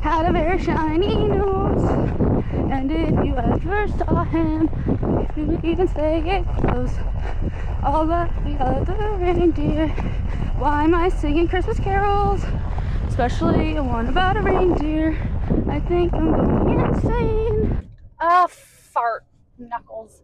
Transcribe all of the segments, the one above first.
Had a very shiny nose, and if you ever saw him, you would even say it close. All of the other reindeer. Why am I singing Christmas carols? Especially one about a reindeer. I think I'm going insane. Ah, fart knuckles.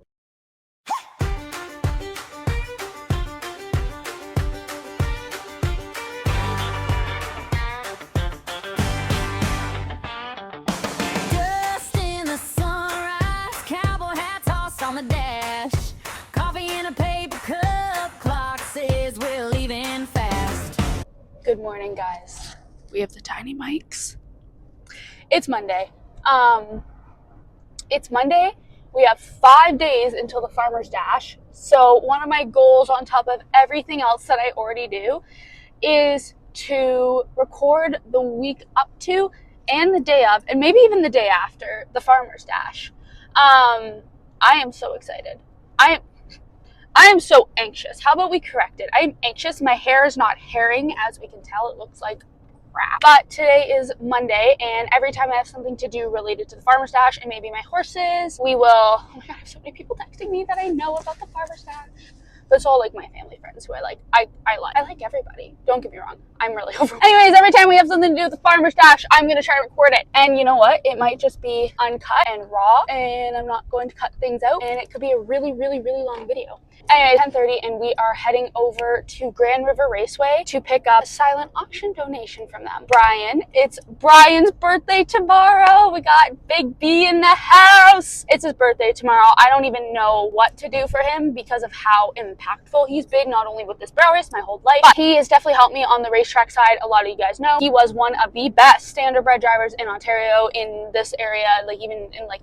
On the dash, coffee in a paper cup, clock says we're leaving fast. Good morning, guys. We have the tiny mics. It's Monday. It's Monday. We have 5 days until the Farmer's Dash. So one of my goals on top of everything else that I already do is to record the week up to and the day of, and maybe even the day after the Farmer's Dash. I am so excited. I am so anxious. How about we correct it? I am anxious. My hair is not hairing, as we can tell. It looks like crap. But today is Monday, and every time I have something to do related to the Farmer's Dash and maybe my horses, we will... Oh my God, I have so many people texting me that I know about the Farmer's Dash. But it's all like my family friends who I like. I like everybody. Don't get me wrong. I'm really overwhelmed. Anyways, every time we have something to do with the Farmer's Dash, I'm going to try to record it. And you know what? It might just be uncut and raw, and I'm not going to cut things out, and it could be a really, really, really long video. Anyway, 10:30, and we are heading over to Grand River Raceway to pick up a silent auction donation from them. Brian, it's Brian's birthday tomorrow. We got Big B in the house. It's his birthday tomorrow. I don't even know what to do for him because of how impactful he's been, not only with this barrel race my whole life, but he has definitely helped me on the racetrack side. A lot of you guys know he was one of the best standardbred drivers in Ontario, in this area, like even in like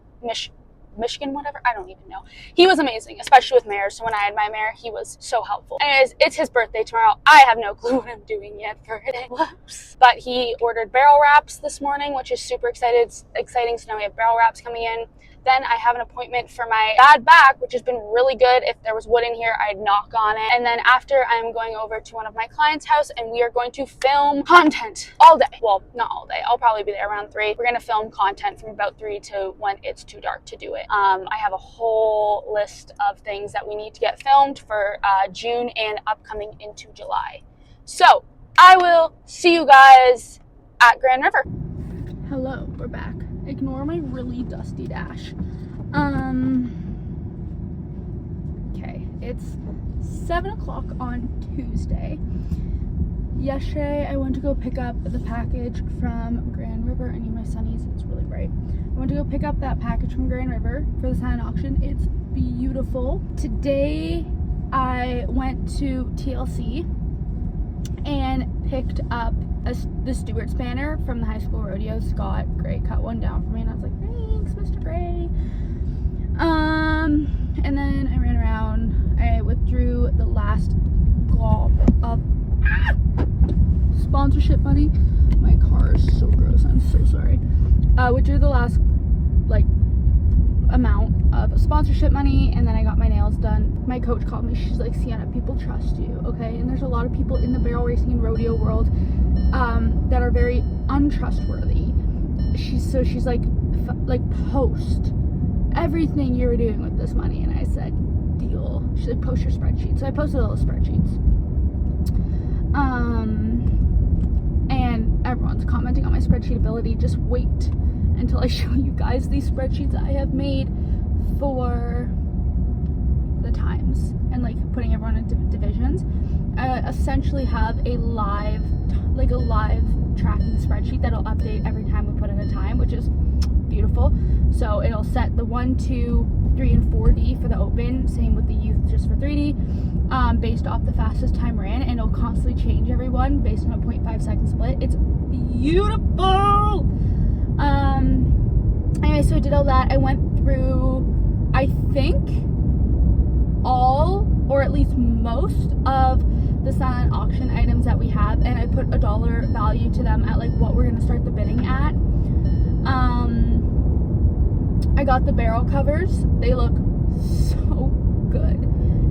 Michigan, whatever, I don't even know. He was amazing, especially with mares. So when I had my mare, he was so helpful. Anyways, it's his birthday tomorrow. I have no clue what I'm doing yet for it. Whoops. But he ordered barrel wraps this morning, which is super exciting. So now we have barrel wraps coming in. Then I have an appointment for my bad back, which has been really good. If there was wood in here, I'd knock on it. And then after, I'm going over to one of my clients' house, and we are going to film content all day. Well, not all day. I'll probably be there around 3. We're going to film content from about 3 to when it's too dark to do it. I have a whole list of things that we need to get filmed for June and upcoming into July. So I will see you guys at Grand River. Hello, we're back. Ignore my really dusty dash. Okay, it's 7 o'clock on Tuesday. Yesterday, I went to go pick up the package from Grand River. I need my sunnies, it's really bright. I went to go pick up that package from Grand River for the silent auction. It's beautiful. Today, I went to TLC and picked up the Stewart's banner from the high school rodeo. Scott Gray cut one down for me, and I was like, thanks, Mr. Gray. And then I ran around. I withdrew the last glob of sponsorship money. My car is so gross. I'm so sorry. Withdrew the last amount of sponsorship money, and then I got my nails done. My coach called me. She's like, Sienna, people trust you, okay? And there's a lot of people in the barrel racing and rodeo world that are very untrustworthy. She's like post everything you were doing with this money. And I said, deal. She's like, post your spreadsheet. So I posted all the spreadsheets. And everyone's commenting on my spreadsheet ability. Just wait until I show you guys these spreadsheets I have made for the times and putting everyone into divisions. I essentially have a live tracking spreadsheet that'll update every time we put in a time, which is beautiful. So it'll set the 1, 2, 3, and 4D for the open, same with the youth just for 3D, based off the fastest time ran, and it'll constantly change everyone based on a 0.5 second split. It's beautiful. Anyway, so I did all that. I went through, I think, all, or at least most of the silent auction items that we have, and I put a dollar value to them at what we're going to start the bidding at. I got the barrel covers. They look so good.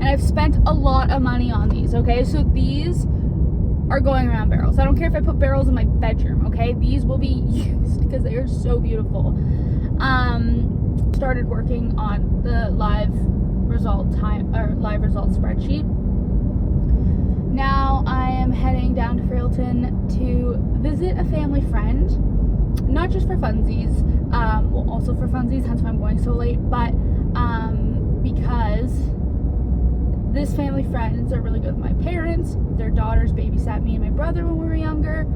And I've spent a lot of money on these, okay? So these are going around barrels. I don't care if I put barrels in my bedroom, okay? These will be used because they are so beautiful. Started working on the live result spreadsheet. Now I am heading down to Frailton to visit a family friend, not just for funsies, well, also for funsies, hence why I'm going so late, but because this family friends are really good with my parents. Their daughters babysat me and my brother when we were younger,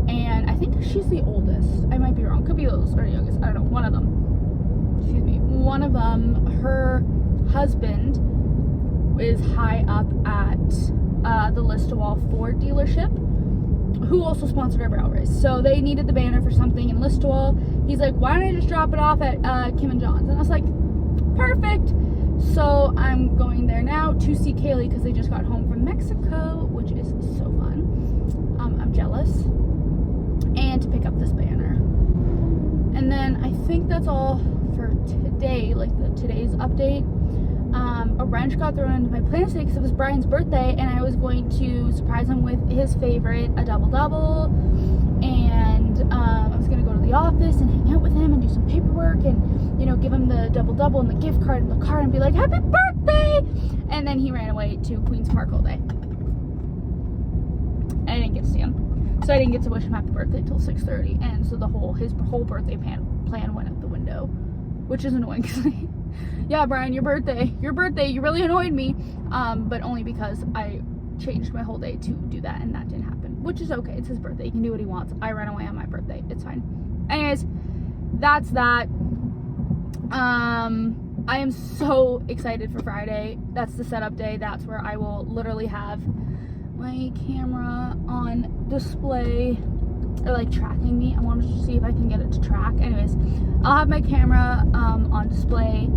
and I think she's the oldest. I might be wrong. Could be the oldest or the youngest. I don't know. One of them. Excuse me. One of them, her husband is high up at the Listowel Ford dealership, who also sponsored our barrel race. So they needed the banner for something in Listowel. He's like, why don't I just drop it off at Kim and John's? And I was like, perfect. So I'm going there now to see Kaylee because they just got home from Mexico, which is so fun. I'm jealous. And to pick up this banner. And then I think that's all for today, like today's update. A wrench got thrown into my plan today because it was Brian's birthday, and I was going to surprise him with his favorite, a double-double. And I was going to go to the office and hang out with him and do some paperwork and, you know, give him the double-double and the gift card and the car and be like, happy birthday! And then he ran away to Queen's Park all day. I didn't get to see him. So I didn't get to wish him happy birthday until 6:30. And so his whole birthday plan went out the window, which is annoying because yeah, Brian, your birthday, you really annoyed me. But only because I changed my whole day to do that, and that didn't happen, which is okay. It's his birthday. He can do what he wants. I ran away on my birthday. It's fine. Anyways, that's that. I am so excited for Friday. That's the setup day. That's where I will literally have my camera on display, or like tracking me. I want to see if I can get it to track. Anyways, I'll have my camera on display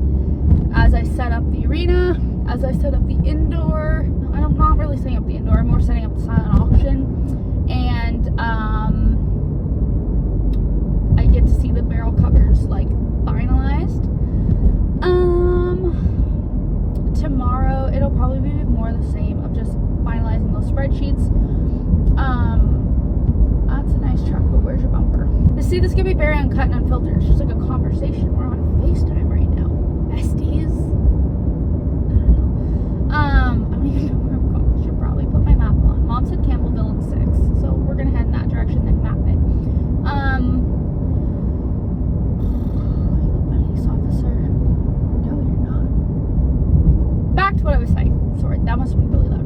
as I set up the arena, as I set up the indoor. I'm not really setting up the indoor, I'm more setting up the silent auction. And I get to see the barrel covers like finalized. Tomorrow it'll probably be more the same of just finalizing those spreadsheets. That's a nice truck, but where's your bumper? See, this could be very uncut and unfiltered. It's just like a conversation. We're on FaceTime right now. Besties. I don't even know where I'm going. I should probably put my map on. Mom said Campbellville in 6, so we're gonna head in that direction, then map it. Police officer. No, you're not. Back to what I was saying. Sorry, that must have been really loud.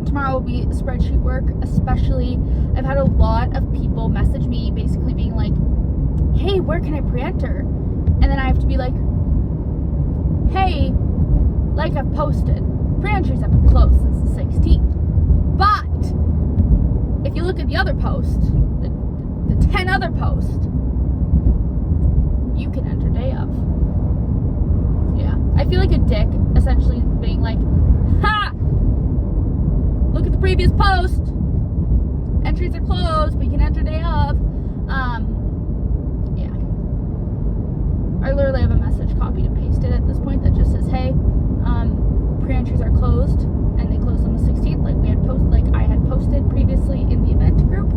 Tomorrow will be spreadsheet work, especially I've had a lot of people message me basically being like, hey, where can I pre-enter? And then I have to be like, hey, like I've posted, pre-entries have been closed since the 16th. But if you look at the other post, the 10 other posts, you can enter day of. Yeah, I feel like a dick essentially being like, ha! Look at the previous post. Entries are closed, but you can enter day of. Yeah. I literally have a message copied and pasted at this point that just says, hey, pre-entries are closed, and they closed on the 16th, like I had posted previously in the event group.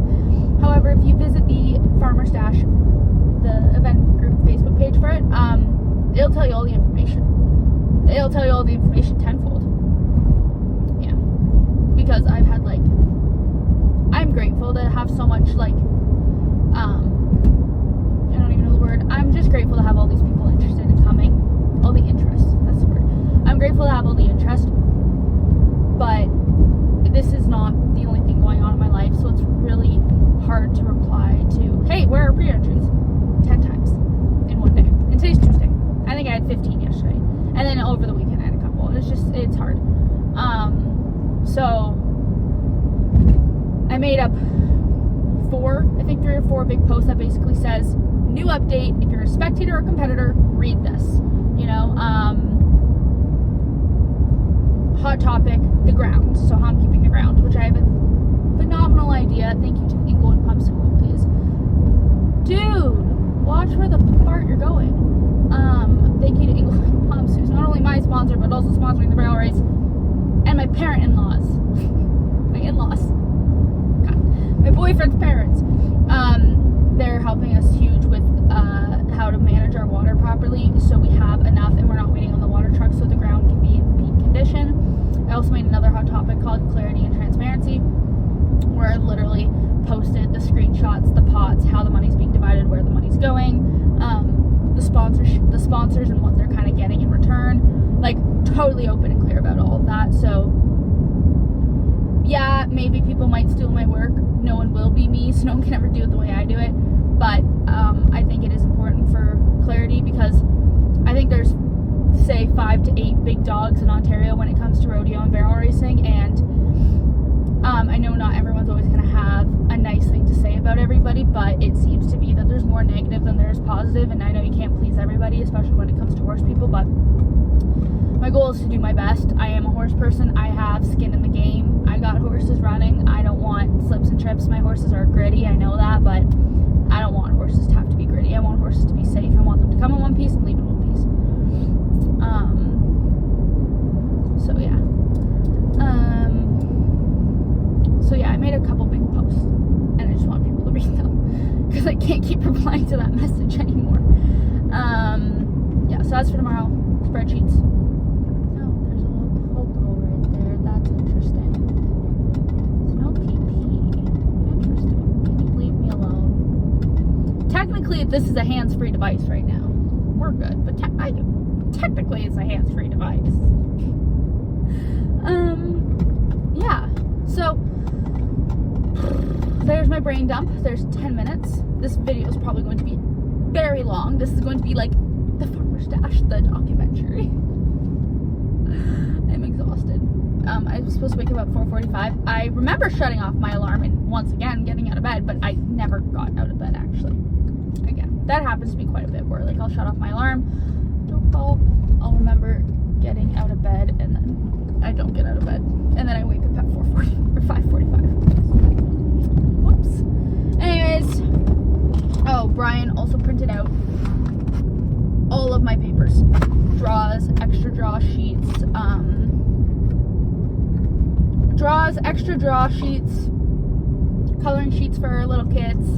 However, if you visit the Farmer's Dash, the event group Facebook page for it, it'll tell you all the information. It'll tell you all the information tenfold. Yeah. Because I've had I'm grateful to have so much I don't even know the word. I'm just grateful to have all these people interested in coming. All the interest, that's the word. I'm grateful to have all the interest, but this is not the only thing going on in my life, so it's really hard to reply to, hey, where are pre-entries? 10 times in one day. And today's Tuesday. I think I had 15 yesterday. And then over the weekend I had a couple. It's hard. So I made up 3 or 4 big posts that basically says, new update, if you're a spectator or competitor, read this. You know, hot topic, the ground. So how I'm keeping the ground, which I have a phenomenal idea. Thank you to Eagle and Pump School, please. Dude, watch where the fart you're going. Thank you to Eagle and Pumps, who's not only my sponsor, but also sponsoring the barrel race, and my parent-in-laws. my in-laws, God, my boyfriend's parents, they're helping us huge with how to manage our water properly, so we have enough and we're not waiting on the water truck so the ground can be in peak condition. I also made another hot topic called clarity and transparency, where I literally posted the screenshots, the pots, how the money's being divided, where the money's going, the sponsors and what they're kind of getting in return, like totally open and clear about all of that. So yeah, maybe people might steal my work. No one will be me, so no one can ever do it the way I do it. But I think it is important for clarity, because I think there's, say, 5 to 8 big dogs in Ontario when it comes to rodeo and barrel racing, and I know not everyone's always going to have a nice thing to say about everybody, but it seems to be that there's more negative than there is positive, and I know you can't please everybody, especially when it comes to horse people, but my goal is to do my best. I am a horse person. I have skin in the game. I got horses running. I don't want slips and trips. My horses are gritty, I know that, but I don't want horses to have to be gritty. I want horses to be safe. I want them to come in one piece and leave in one piece. So yeah. So yeah, I made a couple big posts, and I just want people to read them, because I can't keep replying to that message anymore. Yeah, so that's for tomorrow. Spreadsheets. Oh, there's a little popo right there. That's interesting. No PP. Interesting. Can you leave me alone? Technically, this is a hands-free device right now. We're good, but technically it's a hands-free device. Yeah. So there's my brain dump. There's 10 minutes. This video is probably going to be very long. This is going to be like the Farmer's Dash, the documentary. I'm exhausted. I was supposed to wake up at 4:45. I remember shutting off my alarm and once again getting out of bed, but I never got out of bed actually. Again, that happens to be quite a bit, where like I'll shut off my alarm, don't fall, I'll remember getting out of bed, and then I don't get out of bed, and then I wake up at 4:40 or 5:45. Whoops. Anyways, oh, Brian also printed out all of my papers, draws, extra draw sheets, extra draw sheets, coloring sheets for little kids,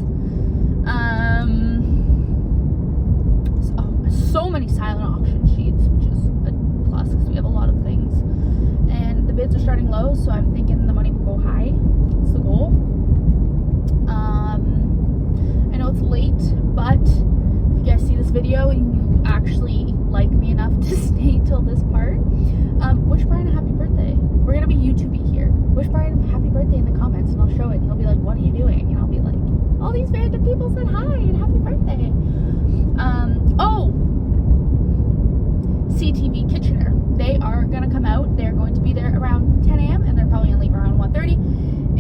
so many silent auction sheets, which is a plus because we have a lot of things, and the bids are starting low, so I'm thinking the money will go high. That's the goal. I know it's late, but if you guys see this video and you actually like me enough to stay till this part, wish Brian a happy birthday. We're gonna be YouTubing here. Wish Brian a happy birthday in the comments, and I'll show it, and he'll be like, what are you doing? And I'll be like, all these random people said hi and happy birthday. CTV Kitchener, they are gonna come out. They're going to be there around 10 a.m. and they're probably gonna leave around 1:30,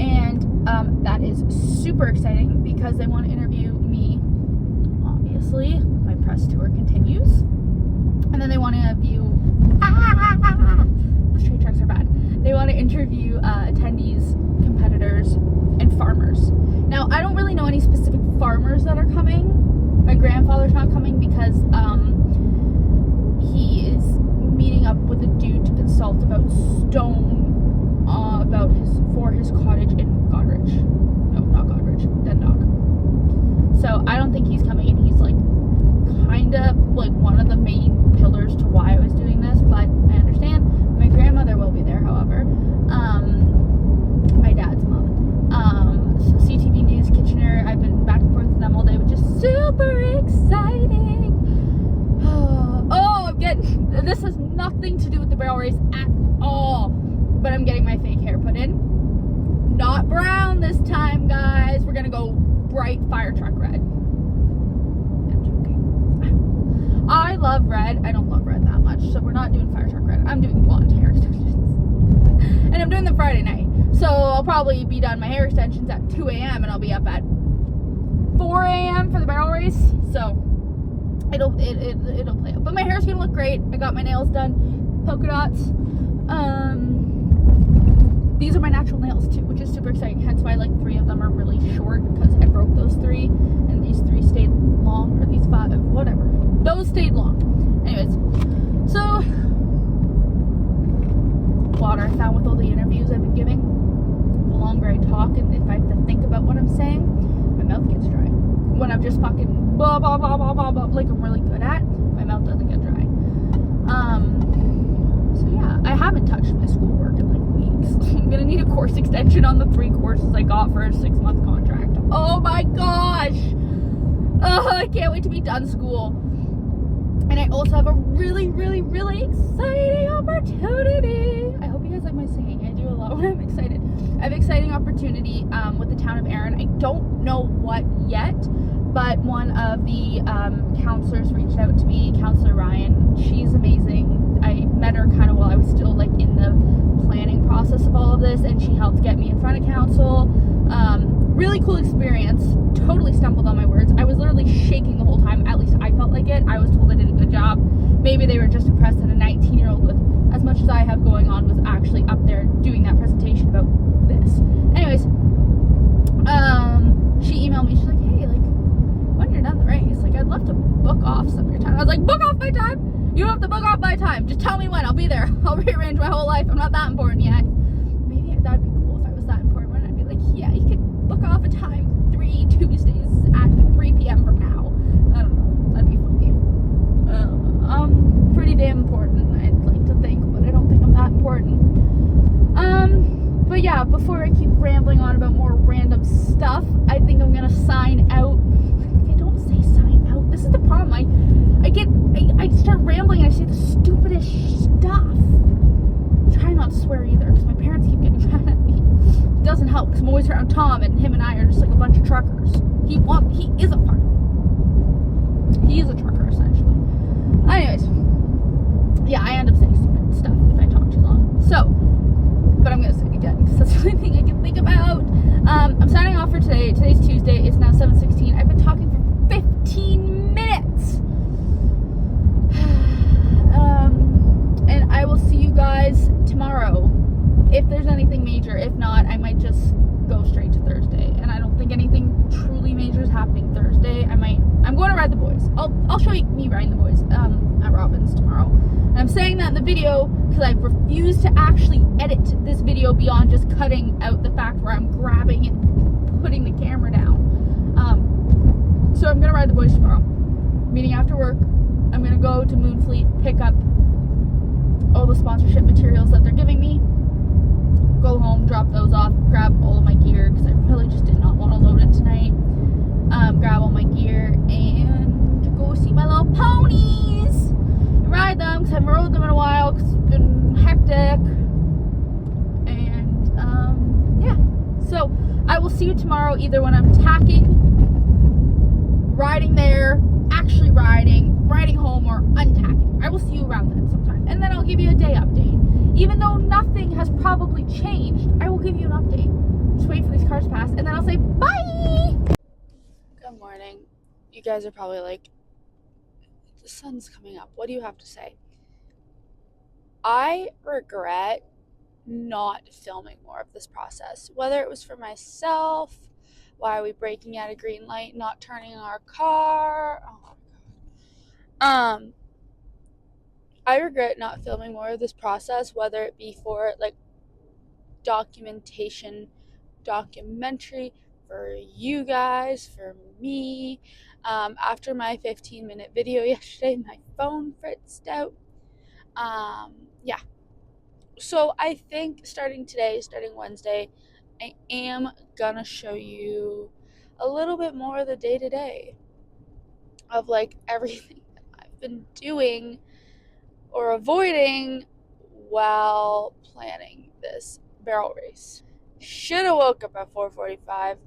and that is super exciting because they want to interview me. Obviously, my press tour continues, and then they want to interview. Those tree trucks are bad. They want to interview attendees, competitors, and farmers. Now, I don't really know any specific farmers that are coming. My grandfather's not coming because he is meeting up with a dude to consult about stone for his cottage in Godrich. No, not Godrich, Dundalk. So I don't think he's coming, and he's like kind of like one of the main pillars to why I was doing this, but I understand. My grandmother will be there, however. My dad's mom. So CTV News Kitchener, I've been back and forth with them all day, which is super exciting. This has nothing to do with the barrel race at all, but I'm getting my fake hair put in. Not brown this time, guys. We're gonna go bright fire truck red. I'm joking. I love red. I don't love red that much, so we're not doing fire truck red. I'm doing blonde hair extensions. And I'm doing them Friday night. So I'll probably be done my hair extensions at 2 a.m. and I'll be up at 4 a.m. for the barrel race. So it'll play out. But my hair's gonna look great. I got my nails done, polka dots. These are my natural nails too, which is super exciting. Hence why like 3 of them are really short, because I broke those 3, and these 3 stayed long, or these 5, whatever. Those stayed long. Anyways, so water I found with all the interviews I've been giving. and blah blah blah blah blah blah, like I'm really good at, my mouth doesn't get dry. So yeah, I haven't touched my schoolwork in like weeks. I'm gonna need a course extension on the 3 courses I got for a 6-month contract. Oh my gosh! Oh, I can't wait to be done school. And I also have a really, really, really exciting opportunity. I hope you guys like my singing. I do a lot when I'm excited. I have an exciting opportunity with the town of Orton. I don't know what yet, but one of the counselors reached out to me, Counselor Ryan. She's amazing. I met her kind of while I was still like in the planning process of all of this, and she helped get me in front of council. Really cool experience. Totally stumbled on my words. I was literally shaking the whole time. At least I felt like it. I was told I did a good job. Maybe they were just impressed that a 19-year-old with as much as I have going on was actually up there doing that presentation about this. Anyways, she emailed me. She's like, hey, like, when you're done the race, like, I'd love to book off some of your time. I was like, book off my time? You don't have to book off my time. Just tell me when. I'll be there. I'll rearrange my whole life. I'm not that important yet. Maybe that'd be cool if I was that important. I'd be like, yeah, you could book off a time 3 Tuesdays at 3 p.m. from now. I don't know. That'd be funny. I'm pretty damn important, I'd like to think, but I don't think I'm that important. But yeah, before I keep rambling on about more random stuff, I think I'm gonna sign out. I don't say sign out. This is the problem. I start rambling and I say the stupidest stuff. I'm trying not to swear either because my parents keep getting mad at me. It doesn't help because I'm always around Tom, and him and I are just like a bunch of truckers. He is a part. He is a trucker essentially. Anyways, yeah, I end up saying stupid stuff if I talk too long. So, but I'm gonna say it again because that's the only thing I can think about. I'm signing off for today. Today's Tuesday. It's now 7:16. I've been talking for 15 minutes. And I will see you guys tomorrow if there's anything major. If not, I might just go straight to Thursday. And I don't think anything truly major is happening Thursday. I'm going to ride the boys. I'll show you me riding the boys at Robin's tomorrow. And I'm saying that in the video because I refuse to actually edit this video beyond just cutting out the fact where I'm grabbing and putting the camera down. So I'm gonna ride the boys tomorrow. Meeting after work. I'm gonna go to Moonfleet, pick up all the sponsorship materials that they're giving me, go home, drop those off, grab all of my gear because I really just did not want to load it tonight. Grab all my gear and go see my little ponies and ride them because I haven't rode them in a while because it's been hectic. And yeah, so I will see you tomorrow either when I'm tacking, riding there, actually riding home, or untacking. I will see you around then sometime, and then I'll give you a day update. Even though nothing has probably changed, I will give you an update. Just wait for these cars to pass, and then I'll say bye. Good morning. You guys are probably like, the sun's coming up. What do you have to say? I regret not filming more of this process, whether it was for myself. Why are we braking at a green light, not turning our car? Oh my god. I regret not filming more of this process, whether it be for like documentary for you guys, for me. After my 15-minute video yesterday, my phone fritzed out. Yeah. So I think starting Wednesday, I am gonna show you a little bit more of the day-to-day of like everything that I've been doing or avoiding while planning this barrel race. Should have woke up at 4:45.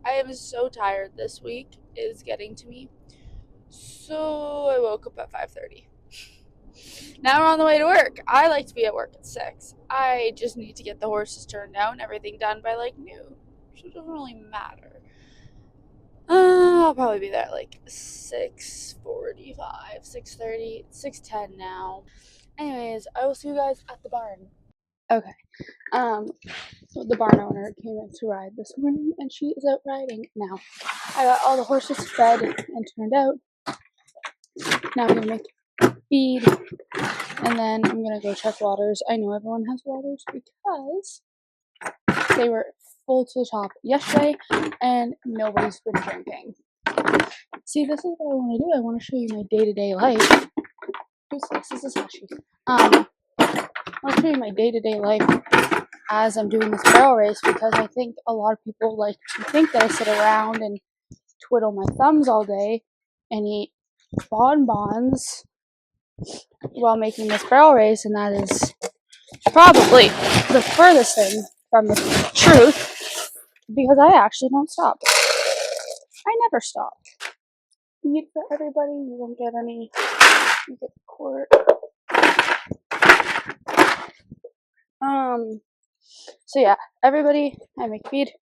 I am so tired this week. It is getting to me. So I woke up at 5:30. Now we're on the way to work. I like to be at work at 6. I just need to get the horses turned out and everything done by like noon. So it doesn't really matter. I'll probably be there at like 6:45, 6:30, 6:10 now. Anyways, I will see you guys at the barn. Okay. So the barn owner came in to ride this morning, and she is out riding now. I got all the horses fed and turned out. Now I'm gonna make feed, and then I'm gonna go check waters. I know everyone has waters because they were full to the top yesterday, and nobody's been drinking. See, this is what I want to do. I want to show you my day-to-day life. Who's this? This is Ashley. I'll show you my day-to-day life as I'm doing this barrel race, because I think a lot of people like to think that I sit around and twiddle my thumbs all day and eat bonbons while making this barrel race, and that is probably the furthest thing from the truth, because I actually don't stop. I never stop. You eat for everybody, you don't get any, you get the quart. So yeah, everybody, I make feed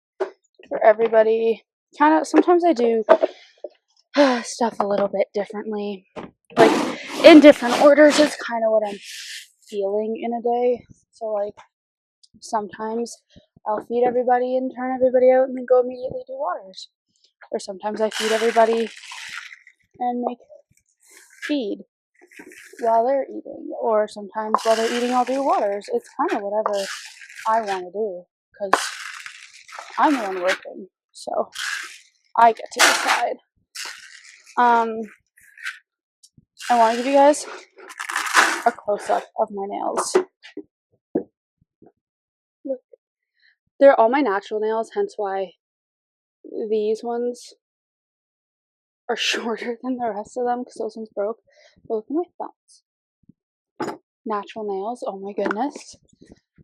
for everybody. Kind of, sometimes I do stuff a little bit differently, like in different orders. It's kind of what I'm feeling in a day. So like, sometimes I'll feed everybody and turn everybody out and then go immediately do waters. Or sometimes I feed everybody and make feed while they're eating. Or sometimes while they're eating I'll do waters. It's kind of whatever I want to do, because I'm the one working, so I get to decide. I want to give you guys a close-up of my nails. Look, they're all my natural nails, hence why these ones are shorter than the rest of them, because those ones broke. But look at my thumbs. Natural nails, oh my goodness.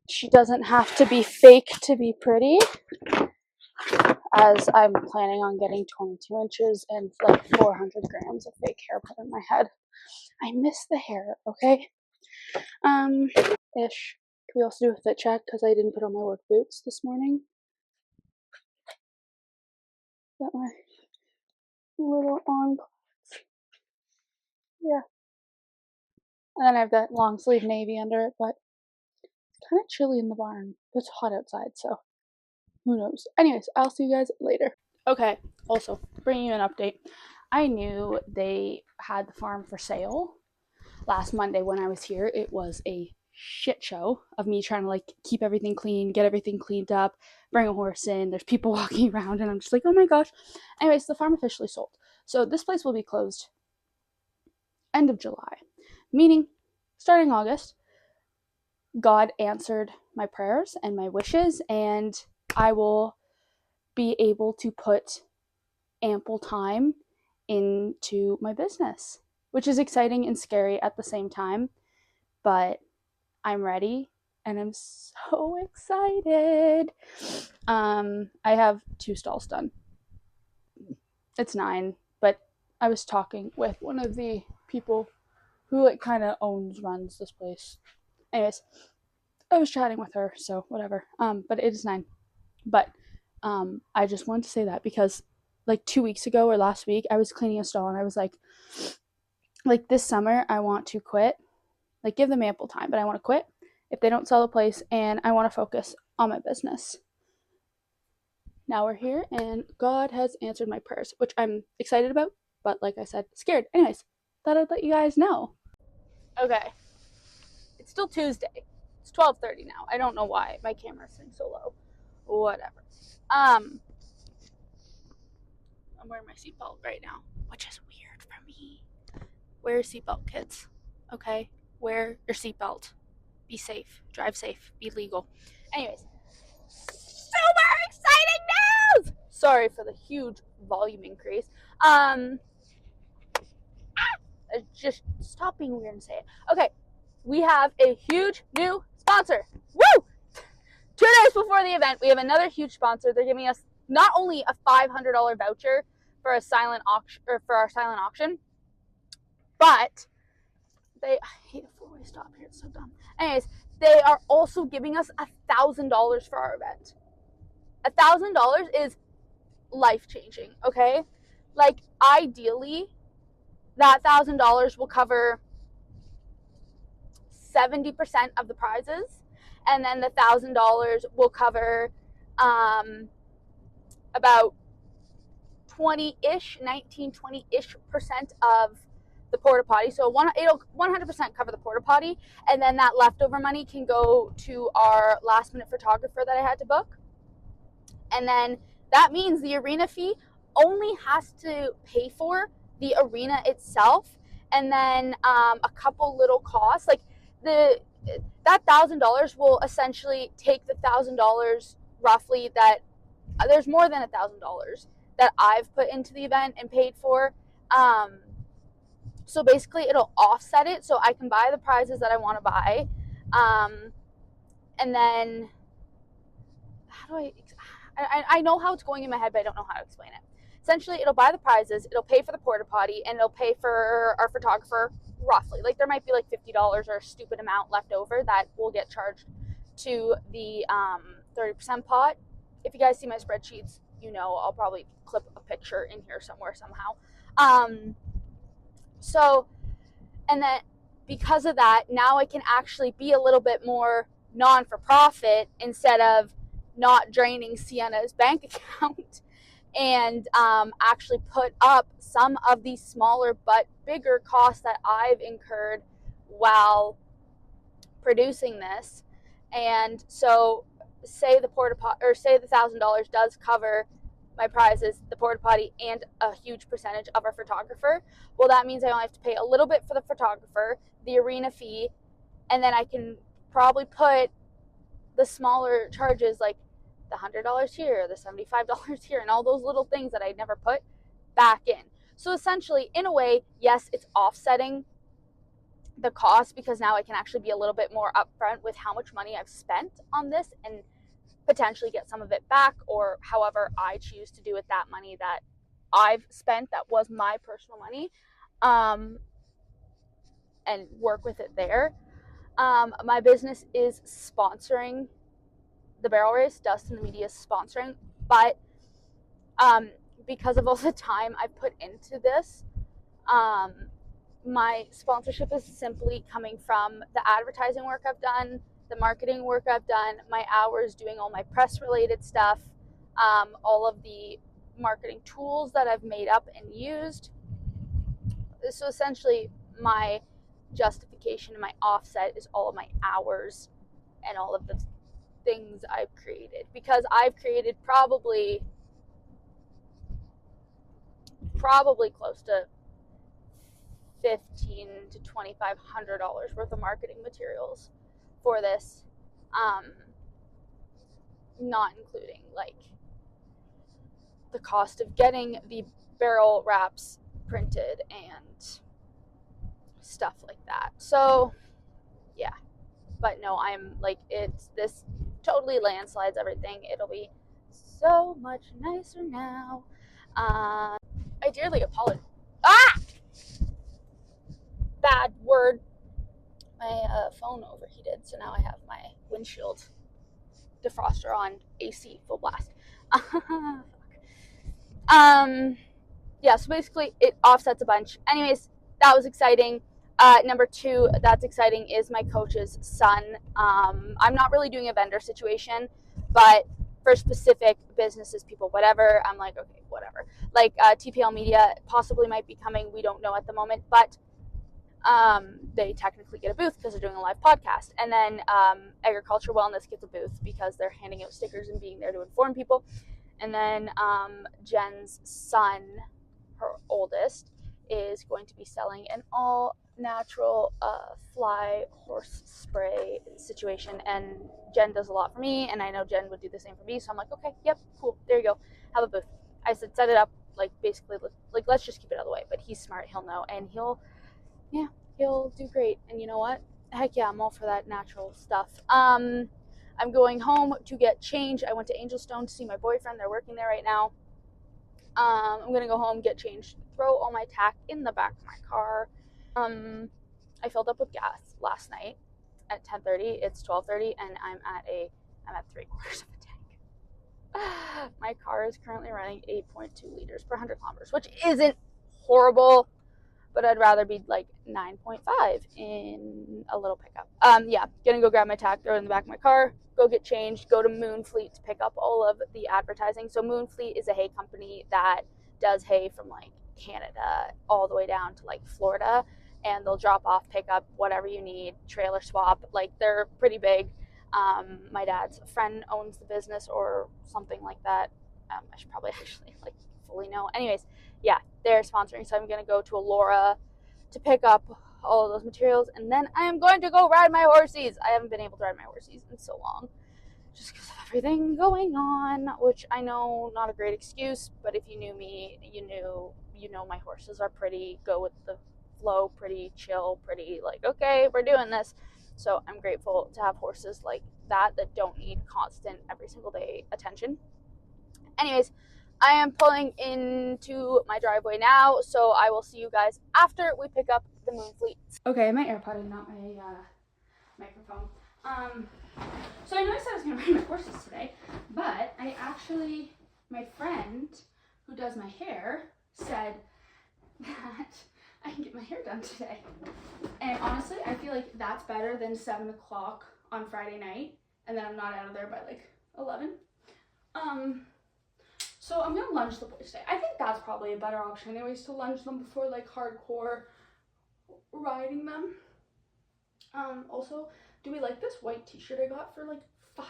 She doesn't have to be fake to be pretty, as I'm planning on getting 22 inches and like 400 grams of fake hair put in my head. I miss the hair, okay? Ish. Can we also do a fit check, because I didn't put on my work boots this morning? Got my little on clothes. Yeah. And then I have that long sleeve navy under it, but it's kind of chilly in the barn. It's hot outside, so who knows. Anyways, I'll see you guys later. Okay, also, bringing you an update. I knew they had the farm for sale last Monday when I was here. It was a shit show of me trying to like keep everything clean, get everything cleaned up, bring a horse in. There's people walking around and I'm just like, oh my gosh. Anyways, the farm officially sold. So this place will be closed end of July, meaning starting August. God answered my prayers and my wishes, and I will be able to put ample time into my business, which is exciting and scary at the same time, but I'm ready and I'm so excited. I have 2 stalls done. It's 9, but I was talking with one of the people who like kind of runs this place. Anyways, I was chatting with her, so whatever. But it is 9. But I just wanted to say that because like 2 weeks ago or last week, I was cleaning a stall and I was like this summer I want to quit. Like, give them ample time, but I want to quit if they don't sell the place, and I want to focus on my business. Now we're here, and God has answered my prayers, which I'm excited about, but like I said, scared. Anyways, thought I'd let you guys know. Okay. It's still Tuesday. It's 12:30 now. I don't know why my camera's sitting so low. Whatever. I'm wearing my seatbelt right now, which is weird for me. Wear your seatbelt, kids. Okay? Wear your seatbelt. Be safe. Drive safe. Be legal. Anyways, super exciting news! Sorry for the huge volume increase. Just stop being weird and say it. Okay, we have a huge new sponsor. Woo! 2 days before the event, we have another huge sponsor. They're giving us not only a $500 voucher for a silent auction, or for our silent auction, but I hate a 4-way stop here. It's so dumb. Anyways, they are also giving us $1,000 for our event. $1,000 is life-changing, okay? Like, ideally, that $1,000 will cover 70% of the prizes, and then the $1,000 will cover about 20-ish, 19, 20-ish percent of the porta potty. So it'll 100% cover the porta potty, and then that leftover money can go to our last minute photographer that I had to book. And then that means the arena fee only has to pay for the arena itself, and then a couple little costs. Like that $1,000 will essentially take the $1,000 roughly that there's more than $1,000 that I've put into the event and paid for. So basically, it'll offset it, so I can buy the prizes that I want to buy, and then how do I know how it's going in my head, but I don't know how to explain it. Essentially, it'll buy the prizes, it'll pay for the porta potty, and it'll pay for our photographer roughly. Like there might be like $50 or a stupid amount left over that will get charged to the 30% pot. If you guys see my spreadsheets, you know I'll probably clip a picture in here somewhere somehow. So, and then because of that, now I can actually be a little bit more non-for-profit instead of not draining Sienna's bank account, and actually put up some of these smaller but bigger costs that I've incurred while producing this. And so say the porta potty, or say the $1,000 does cover my prizes, the porta potty, and a huge percentage of our photographer. Well, that means I only have to pay a little bit for the photographer, the arena fee, and then I can probably put the smaller charges like the $100 here, the $75 here, and all those little things that I never put back in. So essentially, in a way, yes, it's offsetting the cost because now I can actually be a little bit more upfront with how much money I've spent on this and potentially get some of it back, or however I choose to do with that money that I've spent that was my personal money, and work with it there. My business is sponsoring the barrel race. Dustin the Media is sponsoring, but because of all the time I put into this, my sponsorship is simply coming from the advertising work I've done, the marketing work I've done, my hours doing all my press related stuff, all of the marketing tools that I've made up and used. So essentially my justification and my offset is all of my hours and all of the things I've created, because I've created probably close to $1,500 to $2,500 worth of marketing materials for this, not including like the cost of getting the barrel wraps printed and stuff like that. So yeah, but no, I'm like, it's this totally landslides everything. It'll be so much nicer now. I dearly apologize. Bad word. My phone overheated, so now I have my windshield defroster on AC full blast. Yeah, so basically it offsets a bunch. Anyways, that was exciting. Number two, that's exciting, is my coach's son. I'm not really doing a vendor situation, but for specific businesses, people, whatever, I'm like, okay, whatever. Like TPL Media possibly might be coming. We don't know at the moment, but they technically get a booth because they're doing a live podcast. And then Agriculture Wellness gets a booth because they're handing out stickers and being there to inform people. And then Jen's son, her oldest, is going to be selling an all natural fly horse spray situation. And Jen does a lot for me, and I know Jen would do the same for me. So I'm like, okay, yep, cool, there you go, have a booth. I said, set it up, like basically, like let's just keep it out of the way. But he's smart, he'll know, and he'll do great. And you know what? Heck yeah, I'm all for that natural stuff. I'm going home to get changed. I went to Angelstone to see my boyfriend. They're working there right now. I'm going to go home, get changed, throw all my tack in the back of my car. I filled up with gas last night at 10:30. It's 12:30 and I'm at 3/4 of a tank. My car is currently running 8.2 liters per 100 kilometers, which isn't horrible, but I'd rather be like 9.5 in a little pickup. Yeah, gonna go grab my tack, throw it in the back of my car, go get changed, go to Moonfleet to pick up all of the advertising. So Moonfleet is a hay company that does hay from like Canada all the way down to like Florida, and they'll drop off, pick up whatever you need, trailer swap. Like they're pretty big. My dad's friend owns the business or something like that. I should probably actually like fully know. Anyways, yeah, they're sponsoring, so I'm gonna go to Alora to pick up all of those materials, and then I am going to go ride my horses. I haven't been able to ride my horses in so long, just because of everything going on, which I know not a great excuse, but if you knew me, you know my horses are pretty go with the flow, pretty chill, pretty like, okay, we're doing this. So I'm grateful to have horses like that don't need constant every single day attention. Anyways, I am pulling into my driveway now, so I will see you guys after we pick up the Moonfleet. Okay, my AirPod and not my microphone. So I know I said I was going to ride my horses today, but my friend who does my hair said that I can get my hair done today. And honestly, I feel like that's better than 7 o'clock on Friday night, and then I'm not out of there by like 11. So I'm gonna lunge the boys today. I think that's probably a better option anyways, to lunge them before like hardcore riding them. Also, do we like this white t-shirt I got for like $5?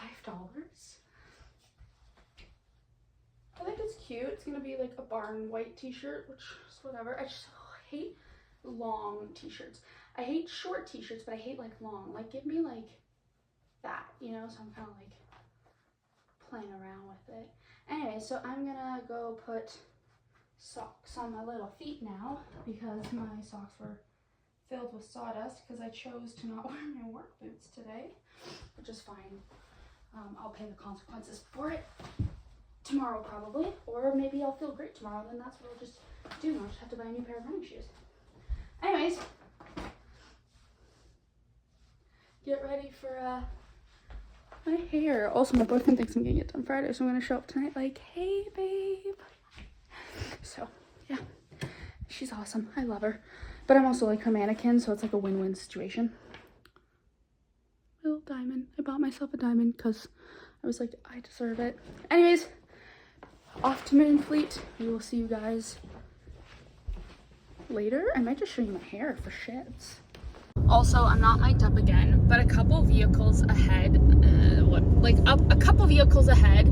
I think it's cute. It's gonna be like a barn white t-shirt, which is whatever. I just hate long t-shirts. I hate short t-shirts, but I hate like long. Like give me like that, you know? So I'm kind of like playing around with it. Anyway, so I'm gonna go put socks on my little feet now because my socks were filled with sawdust because I chose to not wear my work boots today, which is fine. I'll pay the consequences for it tomorrow probably, or maybe I'll feel great tomorrow, then that's what I'll just do. I'll just have to buy a new pair of running shoes. Anyways, get ready for my hair. Also, my boyfriend thinks I'm getting it done Friday, so I'm gonna show up tonight like, hey babe. So yeah, she's awesome. I love her, but I'm also like her mannequin, so it's like a win-win situation. Little diamond. I bought myself a diamond because I was like, I deserve it. Anyways, off to Moonfleet. We will see you guys later. I might just show you my hair for shits. Also, I'm not mic'd up again, but a couple vehicles ahead, a couple vehicles ahead,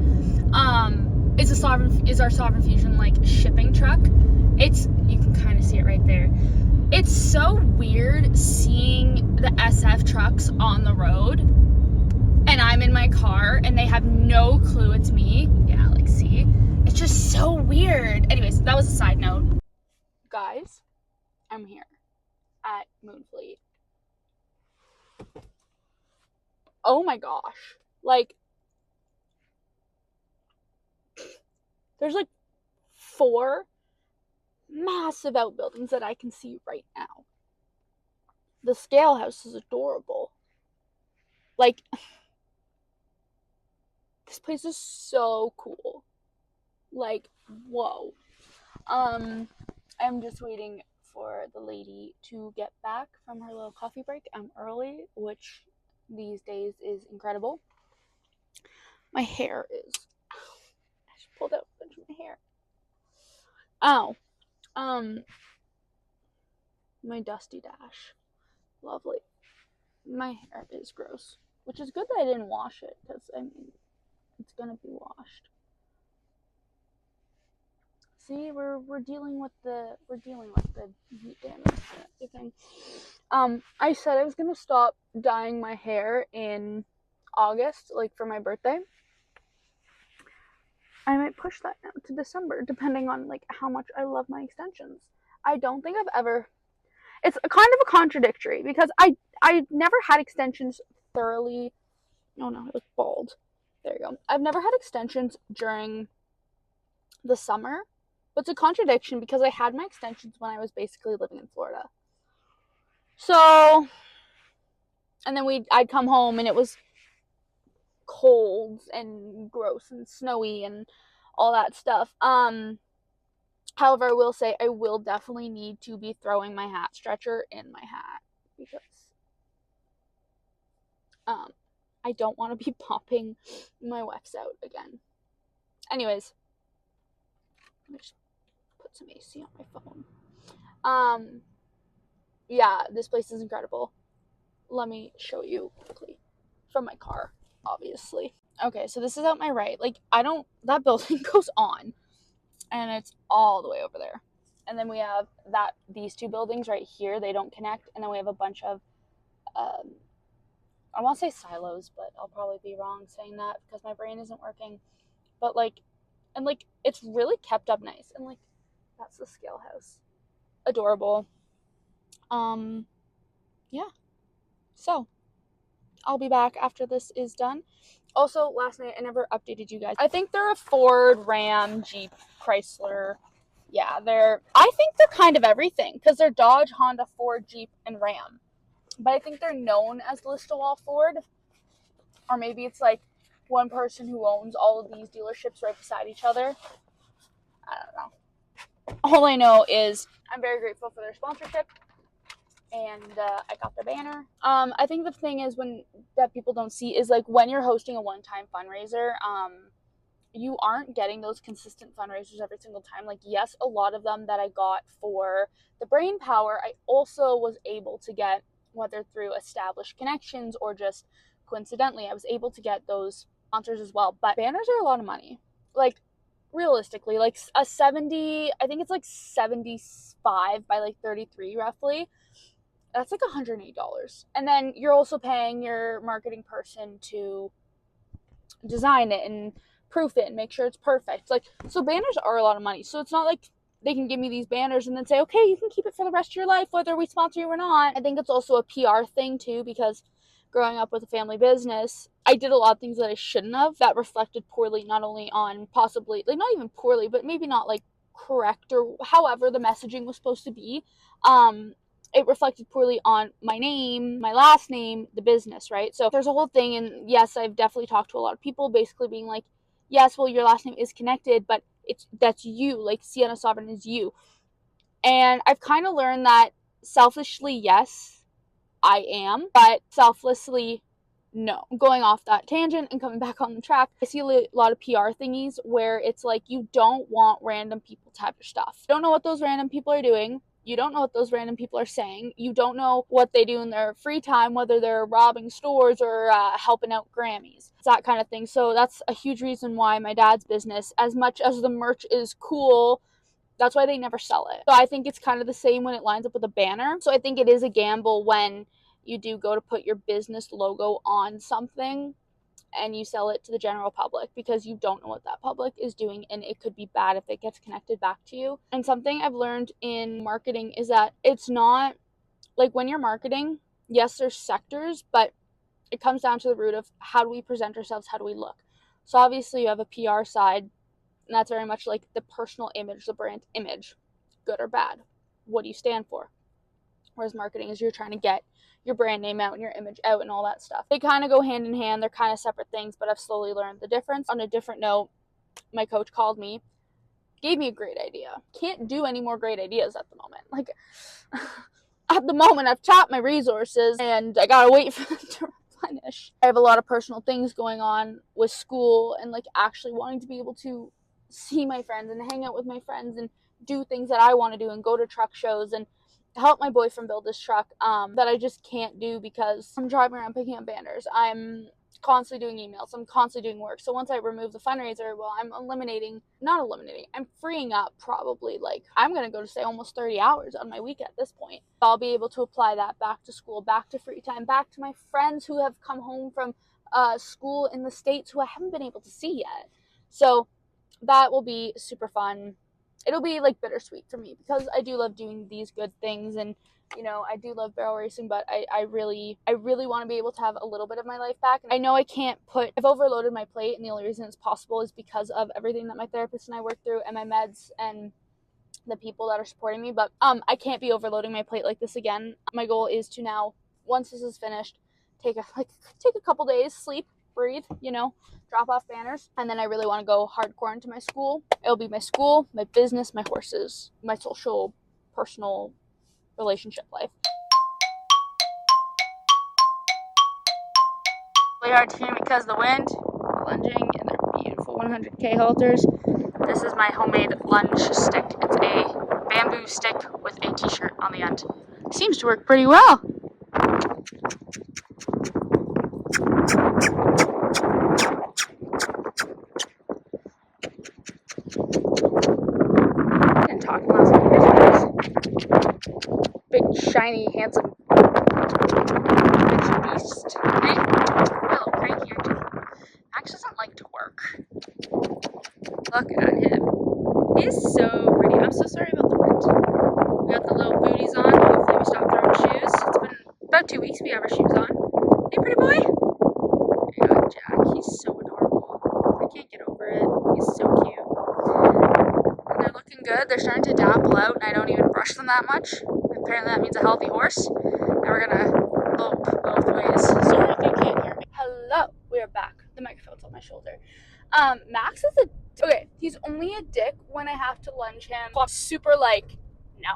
is our Sovereign Fusion like shipping truck. You can kind of see it right there. It's so weird seeing the SF trucks on the road, and I'm in my car, and they have no clue it's me. Yeah, like see, it's just so weird. Anyways, that was a side note. Guys, I'm here at Moonfleet. Oh my gosh. Like, there's like 4 massive outbuildings that I can see right now. The scale house is adorable. Like, this place is so cool. Like, whoa. I'm just waiting for the lady to get back from her little coffee break. I'm early, which these days is incredible. My hair is, I just pulled out a bunch of my hair. Ow. My dusty dash. Lovely. My hair is gross, which is good that I didn't wash it, because I mean, it's gonna be washed. See, we're dealing with the heat damage and everything. I said I was gonna stop dyeing my hair in August, like for my birthday. I might push that now to December, depending on like how much I love my extensions. I don't think I've ever. It's kind of a contradictory because I never had extensions thoroughly. Oh no, it was bald. There you go. I've never had extensions during the summer. But it's a contradiction because I had my extensions when I was basically living in Florida. So, and then I'd come home and it was cold and gross and snowy and all that stuff. However, I will say I will definitely need to be throwing my hat stretcher in my hat because I don't want to be popping my wax out again. Anyways, let me just put some AC on my phone. Yeah, this place is incredible. Let me show you quickly from my car, obviously. Okay, so this is out my right. Like, that building goes on. and it's all the way over there. And then we have these two buildings right here, they don't connect. And then we have a bunch of, I want to say silos, but I'll probably be wrong saying that because my brain isn't working. But like, and like, it's really kept up nice. And like, that's the scale house. Adorable. Yeah. So, I'll be back after this is done. Also, last night, I never updated you guys. I think they're a Ford, Ram, Jeep, Chrysler. Yeah, I think they're kind of everything because they're Dodge, Honda, Ford, Jeep, and Ram. But I think they're known as Listowel Ford. Or maybe it's like one person who owns all of these dealerships right beside each other. I don't know. All I know is I'm very grateful for their sponsorship. And I got the banner. I think the thing is that people don't see is like when you're hosting a one-time fundraiser, you aren't getting those consistent fundraisers every single time. Like, yes, a lot of them that I got for the brain power, I also was able to get, whether through established connections or just coincidentally, I was able to get those sponsors as well. But banners are a lot of money. Like, realistically, like a 70, I think it's like 75 by like 33 roughly. That's like $108. And then you're also paying your marketing person to design it and proof it and make sure it's perfect. Like, so banners are a lot of money. So it's not like they can give me these banners and then say, okay, you can keep it for the rest of your life, whether we sponsor you or not. I think it's also a PR thing too, because growing up with a family business, I did a lot of things that I shouldn't have that reflected poorly, not only on possibly, like not even poorly, but maybe not like correct or however the messaging was supposed to be. It reflected poorly on my name, my last name, the business, right? So there's a whole thing, and yes, I've definitely talked to a lot of people basically being like, yes, well, your last name is connected, but that's you, like Sienna Sovereign is you. And I've kind of learned that selfishly, yes, I am, but selflessly, no. Going off that tangent and coming back on the track, I see a lot of PR thingies where it's like you don't want random people to have your stuff. You don't know what those random people are doing. You don't know what those random people are saying. You don't know what they do in their free time, whether they're robbing stores or helping out Grammys. It's that kind of thing. So that's a huge reason why my dad's business, as much as the merch is cool, that's why they never sell it. So I think it's kind of the same when it lines up with a banner. So I think it is a gamble when you do go to put your business logo on something and you sell it to the general public, because you don't know what that public is doing and it could be bad if it gets connected back to you. And something I've learned in marketing is that it's not like when you're marketing, yes, there's sectors, but it comes down to the root of how do we present ourselves, how do we look. So obviously you have a PR side, and that's very much like the personal image, the brand image, good or bad. What do you stand for? Whereas marketing is you're trying to get your brand name out and your image out and all that stuff. They kind of go hand in hand. They're kind of separate things, but I've slowly learned the difference. On a different note, my coach called me, gave me a great idea. Can't do any more great ideas at the moment. Like, at the moment, I've tapped my resources and I gotta wait for them to replenish. I have a lot of personal things going on with school and like actually wanting to be able to see my friends and hang out with my friends and do things that I want to do and go to truck shows and help my boyfriend build his truck that I just can't do because I'm driving around picking up banners. I'm constantly doing emails. I'm constantly doing work. So once I remove the fundraiser, well, I'm I'm freeing up probably like, I'm going to go to say almost 30 hours on my week at this point. I'll be able to apply that back to school, back to free time, back to my friends who have come home from school in the States who I haven't been able to see yet. So that will be super fun. It'll be like bittersweet for me because I do love doing these good things, and you know, I do love barrel racing, but I really want to be able to have a little bit of my life back. I know I've overloaded my plate, and the only reason it's possible is because of everything that my therapist and I work through and my meds and the people that are supporting me, but I can't be overloading my plate like this again. My goal is to now, once this is finished, take a couple days, sleep, breathe, drop off banners, and then I really want to go hardcore into my school. It'll be my school, my business, my horses, my social, personal, relationship life. Really hard to hear because the wind, lunging in their beautiful 100K halters. This is my homemade lunge stick. It's a bamboo stick with a t-shirt on the end. Seems to work pretty well. shiny, handsome beast. Hey, oh, cranky aren't you? Max doesn't like to work. Look at him. He's so pretty. I'm so sorry about the wind. We got the little booties on. Hopefully we stop throwing shoes. It's been about 2 weeks we have our shoes on. Hey, pretty boy. There you go, Jack. He's so adorable. I can't get over it. He's so cute. And they're looking good. They're starting to dapple out, and I don't even brush them that much. Apparently that means a healthy horse. And we're gonna lope both ways. Sorry if you can't hear me. Hello. We are back. The microphone's on my shoulder. Max is okay, he's only a dick when I have to lunge him. I'm super like, no,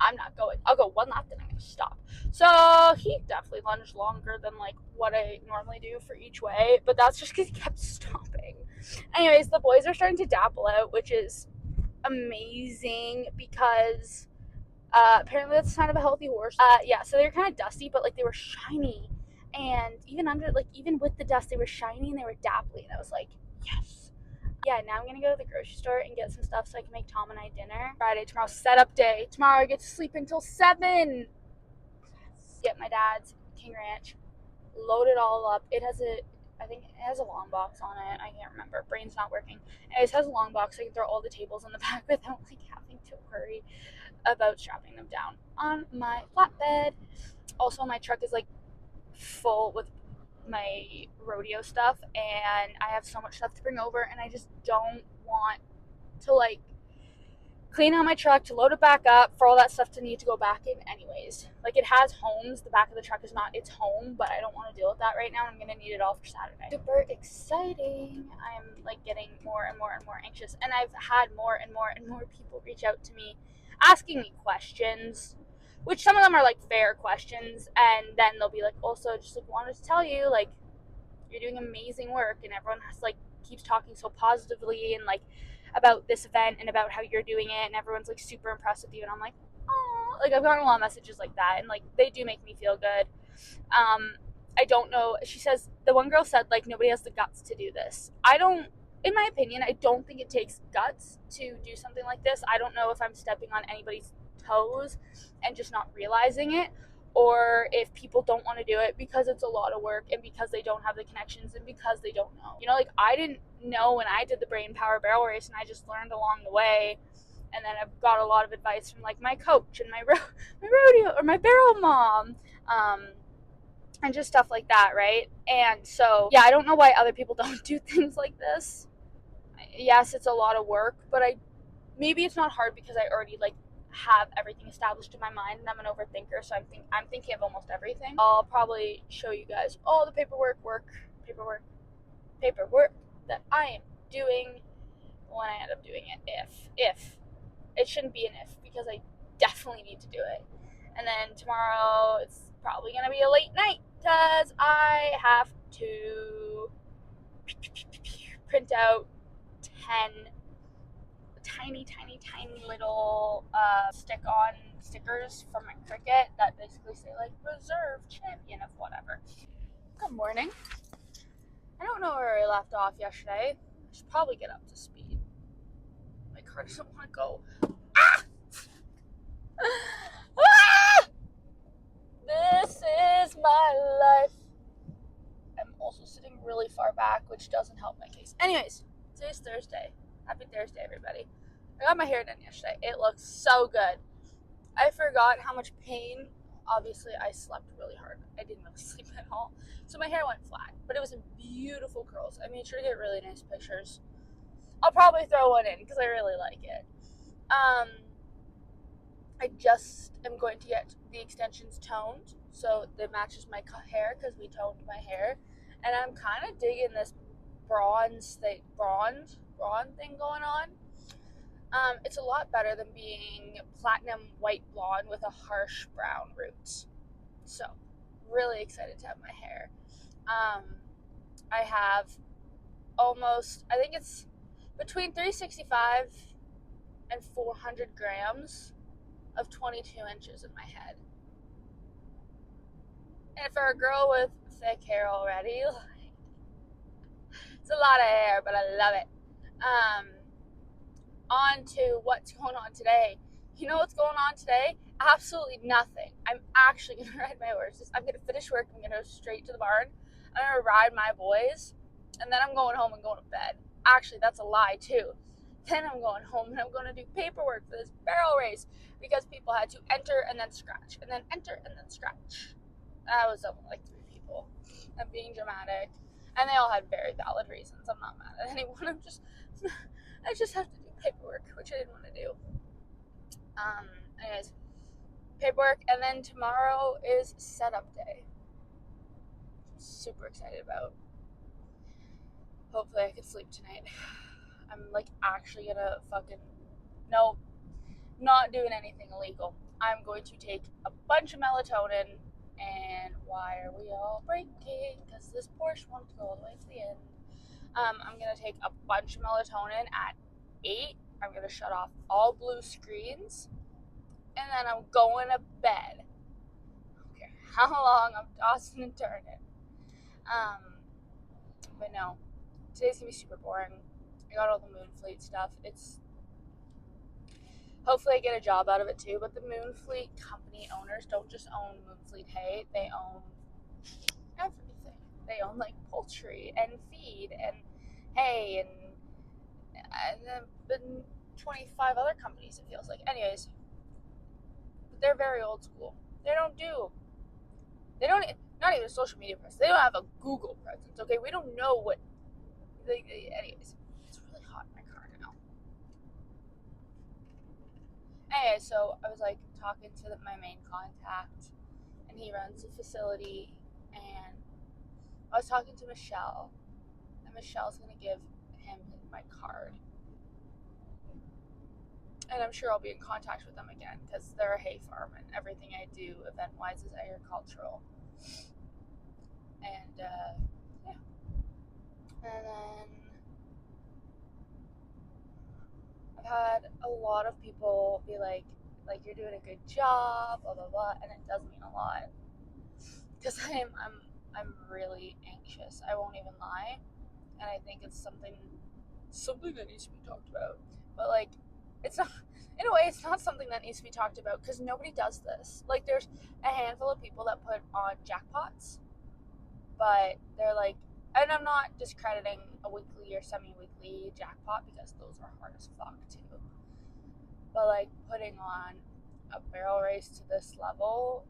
I'm not going. I'll go one lap, then I'm gonna stop. So he definitely lunged longer than like what I normally do for each way, but that's just because he kept stopping. Anyways, the boys are starting to dapple out, which is amazing because apparently that's a sign of a healthy horse. Yeah, so they're kind of dusty, but like they were shiny, and even with the dust, they were shiny and they were dapply, and I was like, yes. Yeah, now I'm gonna go to the grocery store and get some stuff so I can make Tom and I dinner. Friday, tomorrow's setup day. Tomorrow I get to sleep until 7. Get my dad's King Ranch, load it all up. I think it has a long box on it. I can't remember. Brain's not working. It has a long box so I can throw all the tables in the back without like having to worry about strapping them down on my flatbed. Also, my truck is like full with my rodeo stuff, and I have so much stuff to bring over, and I just don't want to like clean out my truck to load it back up for all that stuff to need to go back in anyways. Like, it has homes. The back of the truck is not its home, but I don't want to deal with that right now. I'm gonna need it all for Saturday. Super exciting. I'm like getting more and more and more anxious, and I've had more and more and more people reach out to me asking me questions, which some of them are like fair questions, and then they'll be like, also just like wanted to tell you like you're doing amazing work, and everyone has like keeps talking so positively and like about this event and about how you're doing it, and everyone's like super impressed with you, and I'm like, oh, like I've gotten a lot of messages like that, and like they do make me feel good. I don't know, she says, the one girl said like nobody has the guts to do this. In my opinion, I don't think it takes guts to do something like this. I don't know if I'm stepping on anybody's toes and just not realizing it, or if people don't want to do it because it's a lot of work and because they don't have the connections and because they don't know. You know, like I didn't know when I did the Brain Power Barrel Race, and I just learned along the way. And then I've got a lot of advice from like my coach and my rodeo or my barrel mom, and just stuff like that, right? And so, yeah, I don't know why other people don't do things like this. Yes, it's a lot of work, but maybe it's not hard because I already like have everything established in my mind, and I'm an overthinker, so I'm thinking of almost everything. I'll probably show you guys all the paperwork that I am doing when I end up doing it. If it shouldn't be an if, because I definitely need to do it. And then tomorrow it's probably gonna be a late night because I have to print out 10 tiny little stick-on stickers from my cricket that basically say like reserve champion of whatever. Good morning. I don't know where I left off yesterday. I should probably get up to speed. My car doesn't want to go. Ah! Ah! This is my life. I'm also sitting really far back, which doesn't help my case. Anyways, today's Thursday. Happy Thursday, everybody. I got my hair done yesterday. It looks so good. I forgot how much pain. Obviously, I slept really hard. I didn't really sleep at all. So my hair went flat, but it was in beautiful curls. I made sure to get really nice pictures. I'll probably throw one in because I really like it. I just am going to get the extensions toned so that matches my hair because we toned my hair. And I'm kind of digging this bronze thing going on. It's a lot better than being platinum white blonde with a harsh brown roots. So, really excited to have my hair. I have I think it's between 365 and 400 grams of 22 inches in my head. And for a girl with thick hair already, like, it's a lot of hair, but I love it. On to what's going on today. You know what's going on today? Absolutely nothing. I'm actually going to ride my horses. I'm going to finish work. I'm going to go straight to the barn. I'm going to ride my boys. And then I'm going home and going to bed. Actually, that's a lie, too. Then I'm going home and I'm going to do paperwork for this barrel race because people had to enter and then scratch, and then enter and then scratch. I was up with like 3 people. I'm being dramatic. And they all had very valid reasons. I'm not mad at anyone. I just have to do paperwork, which I didn't want to do. Anyways, paperwork, and then tomorrow is setup day. Super excited about. Hopefully I can sleep tonight. I'm like actually gonna no, not doing anything illegal. I'm going to take a bunch of melatonin, and why are we all breaking? Because this Porsche wants to go all the way to the end. I'm gonna take a bunch of melatonin at 8. I'm gonna shut off all blue screens, and then I'm going to bed. Okay, how long I'm tossing and turning. But no, today's gonna be super boring. I got all the Moonfleet stuff. Hopefully I get a job out of it too, but the Moonfleet company owners don't just own Moonfleet hay, they own everything. They own like poultry and feed and hay and then 25 other companies, it feels like. Anyways, they're very old school. Not even a social media presence. They don't have a Google presence, okay? We don't know what, anyways, it's really hot in my car now. Anyway, so I was like talking to my main contact, and he runs a facility, and I was talking to Michelle, and Michelle's gonna give him my card. And I'm sure I'll be in contact with them again because they're a hay farm and everything I do event-wise is agricultural. And yeah. And then I've had a lot of people be like you're doing a good job, blah blah blah, and it does mean a lot because I'm really anxious. I won't even lie, and I think it's something that needs to be talked about. But like, it's not, in a way, it's not something that needs to be talked about because nobody does this. Like, there's a handful of people that put on jackpots, but they're like, and I'm not discrediting a weekly or semi-weekly jackpot because those are hard as fuck too. But like putting on a barrel race to this level,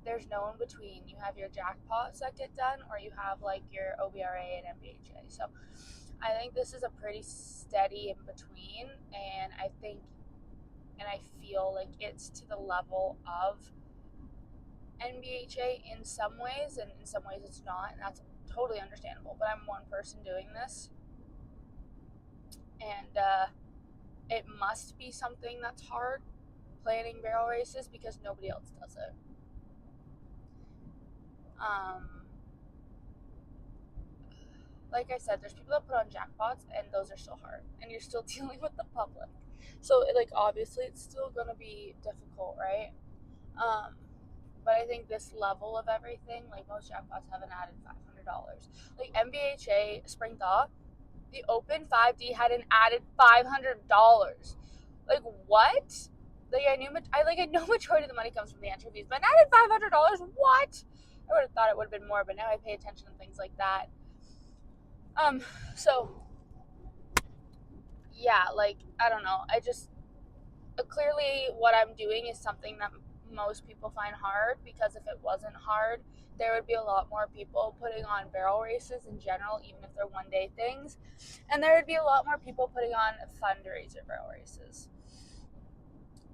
there's no in between. You have your jackpots that get done, or you have like your OBRA and MBHA. So I think this is a pretty steady in between, and I feel like it's to the level of NBHA in some ways, and in some ways it's not, and that's totally understandable. But I'm one person doing this, and it must be something that's hard, planning barrel races, because nobody else does it. Like I said, there's people that put on jackpots, and those are still hard, and you're still dealing with the public. So, like, obviously, it's still gonna be difficult, right? But I think this level of everything, like most jackpots have an added $500. Like MBHA Spring Thaw, the Open 5D had an added $500. Like what? Like I know majority of the money comes from the entry fees, but an added $500? What? I would have thought it would have been more, but now I pay attention to things like that. So yeah, like I don't know. I just clearly what I'm doing is something that most people find hard, because if it wasn't hard, there would be a lot more people putting on barrel races in general, even if they're one-day things, and there would be a lot more people putting on fundraiser barrel races.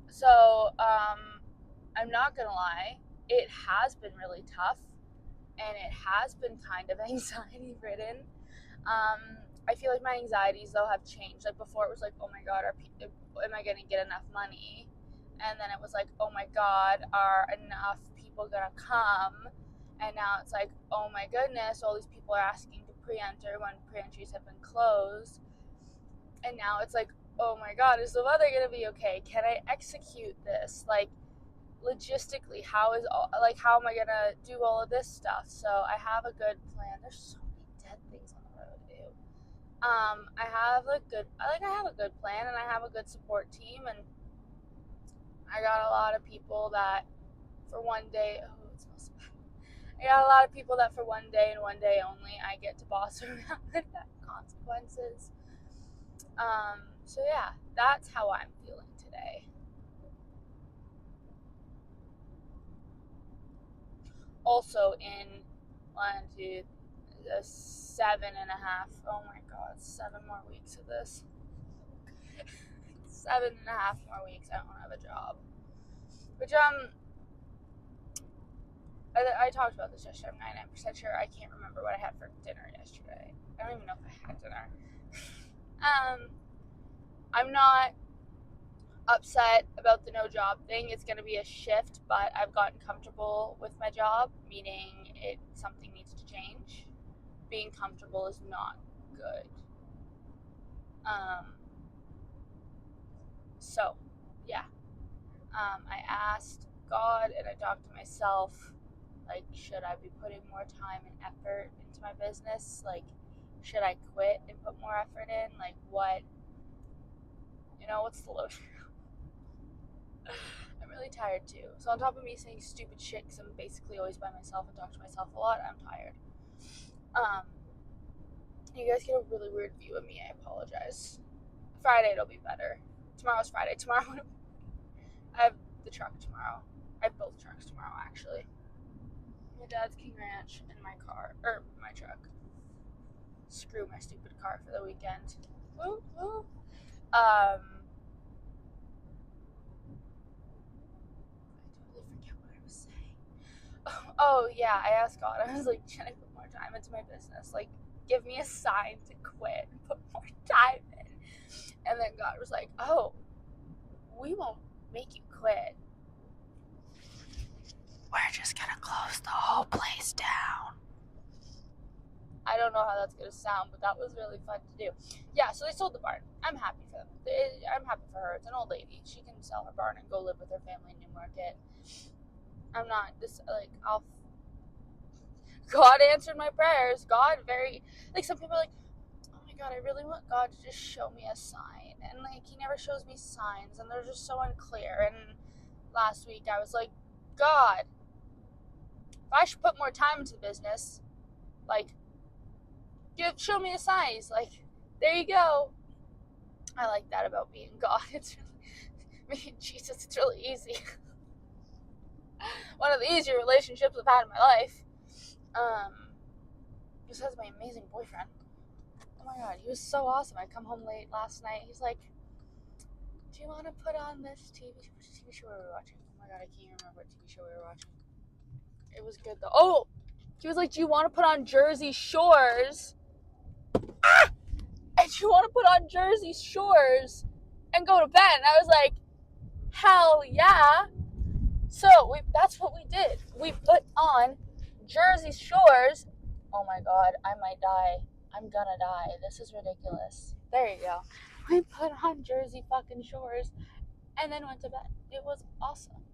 So I'm not gonna lie, it has been really tough, and it has been kind of anxiety ridden. I feel like my anxieties though have changed. Like before it was like, oh my god, am I gonna get enough money? And then it was like, oh my god, are enough people gonna come? And now it's like, oh my goodness, all these people are asking to pre-enter when pre-entries have been closed. And now it's like, oh my god, is the weather gonna be okay? Can I execute this? Like logistically, how am I gonna do all of this stuff? So I have a good plan. There's so many dead things on the road, dude. I have a good plan, and I have a good support team, and I got a lot of people that for one day, oh, it smells so bad. I got a lot of people that for one day and one day only, I get to boss around without consequences. So yeah, that's how I'm feeling today. Also in 7.5, oh my god, 7 more weeks of this. 7.5 more weeks I won't have a job. Which, I talked about this yesterday. I'm 99% sure. I can't remember what I had for dinner yesterday. I don't even know if I had dinner. I'm not upset about the no job thing. It's going to be a shift, but I've gotten comfortable with my job, meaning something needs to change. Being comfortable is not good. So, yeah. I asked God and I talked to myself, like, should I be putting more time and effort into my business? Like, should I quit and put more effort in? Like, what's the lotion? I'm really tired too. So on top of me saying stupid shit, because I'm basically always by myself and talk to myself a lot, I'm tired. You guys get a really weird view of me. I apologize. Friday it'll be better. Tomorrow's Friday. Tomorrow I have the truck tomorrow. I have both trucks tomorrow, actually. My dad's King Ranch and my truck. Screw my stupid car for the weekend. Woo, woo. I totally forget what I was saying. Oh yeah, I asked God. I was like, should I put more time into my business? Like, give me a sign to quit and put more time in. And then God was like, oh, we won't make you quit. We're just gonna close the whole place down. I don't know how that's gonna sound, but that was really fun to do. Yeah, so they sold the barn. I'm happy for them. I'm happy for her. It's an old lady. She can sell her barn and go live with her family in Newmarket. I'm not just like, God answered my prayers. God some people are like, oh my God, I really want God to just show me a sign. And like, he never shows me signs and they're just so unclear. And last week I was like, God, if I should put more time into the business, like, show me a sign. He's like, there you go. I like that about being God. It's really, me and Jesus, it's really easy. One of the easier relationships I've had in my life. Besides my amazing boyfriend. Oh my God, he was so awesome. I come home late last night. He's like, do you want to put on this TV show we were watching? Oh my God, I can't remember what TV show we were watching. It was good though. Oh, he was like, do you want to put on Jersey Shores? And you want to put on Jersey Shores and go to bed? And I was like, hell yeah. So that's what we did. We put on Jersey Shores. Oh my God, I might die. I'm gonna die. This is ridiculous. There you go. We put on Jersey fucking Shores and then went to bed. It was awesome.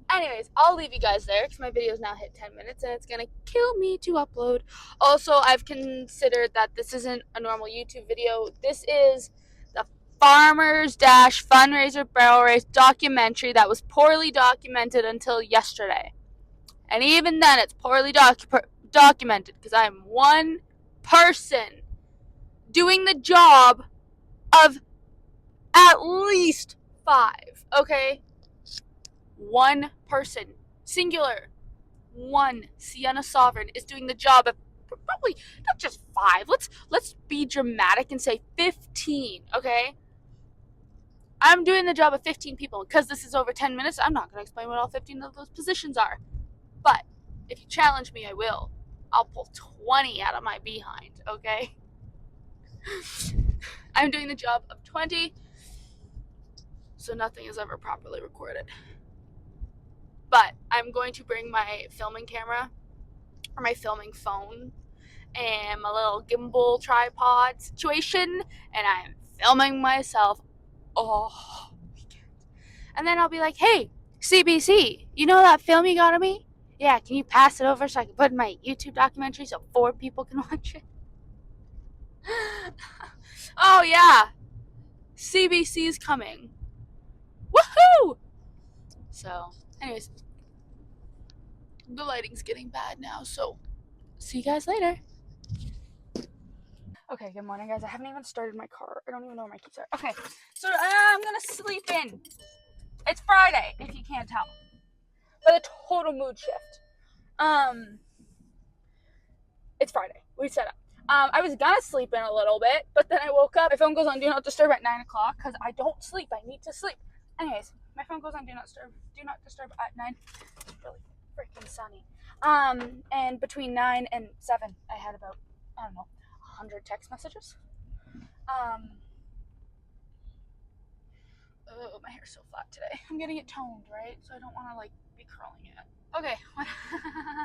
Anyways, I'll leave you guys there because my video's now hit 10 minutes and it's going to kill me to upload. Also, I've considered that this isn't a normal YouTube video. This is the Farmers Fundraiser Barrel Race documentary that was poorly documented until yesterday. And even then, it's poorly documented because I'm one person doing the job of at least 5, okay? One person, singular, one Sienna Sovereign is doing the job of probably not just 5. Let's be dramatic and say 15, okay? I'm doing the job of 15 people. Because this is over 10 minutes, I'm not going to explain what all 15 of those positions are. But if you challenge me, I will. I'll pull 20 out of my behind, okay? I'm doing the job of 20, so nothing is ever properly recorded. But I'm going to bring my filming camera or my filming phone and my little gimbal tripod situation, and I'm filming myself all weekend. And then I'll be like, hey, CBC, you know that film you got of me? Yeah, can you pass it over so I can put it in my YouTube documentary so 4 people can watch it? Oh yeah, CBC is coming. Woohoo! So, anyways, the lighting's getting bad now, so see you guys later. Okay, good morning, guys. I haven't even started my car. I don't even know where my keys are. Okay, so I'm gonna sleep in. It's Friday, if you can't tell. But a total mood shift. It's Friday. We set up. I was gonna sleep in a little bit, but then I woke up. My phone goes on Do Not Disturb at 9 o'clock because I don't sleep. I need to sleep. Anyways, my phone goes on Do Not Disturb at 9. It's really freaking sunny. And between 9 and 7, I had about, I don't know, 100 text messages. Oh, my hair's so flat today. I'm getting it toned, right? So I don't want to like be curling it. Okay.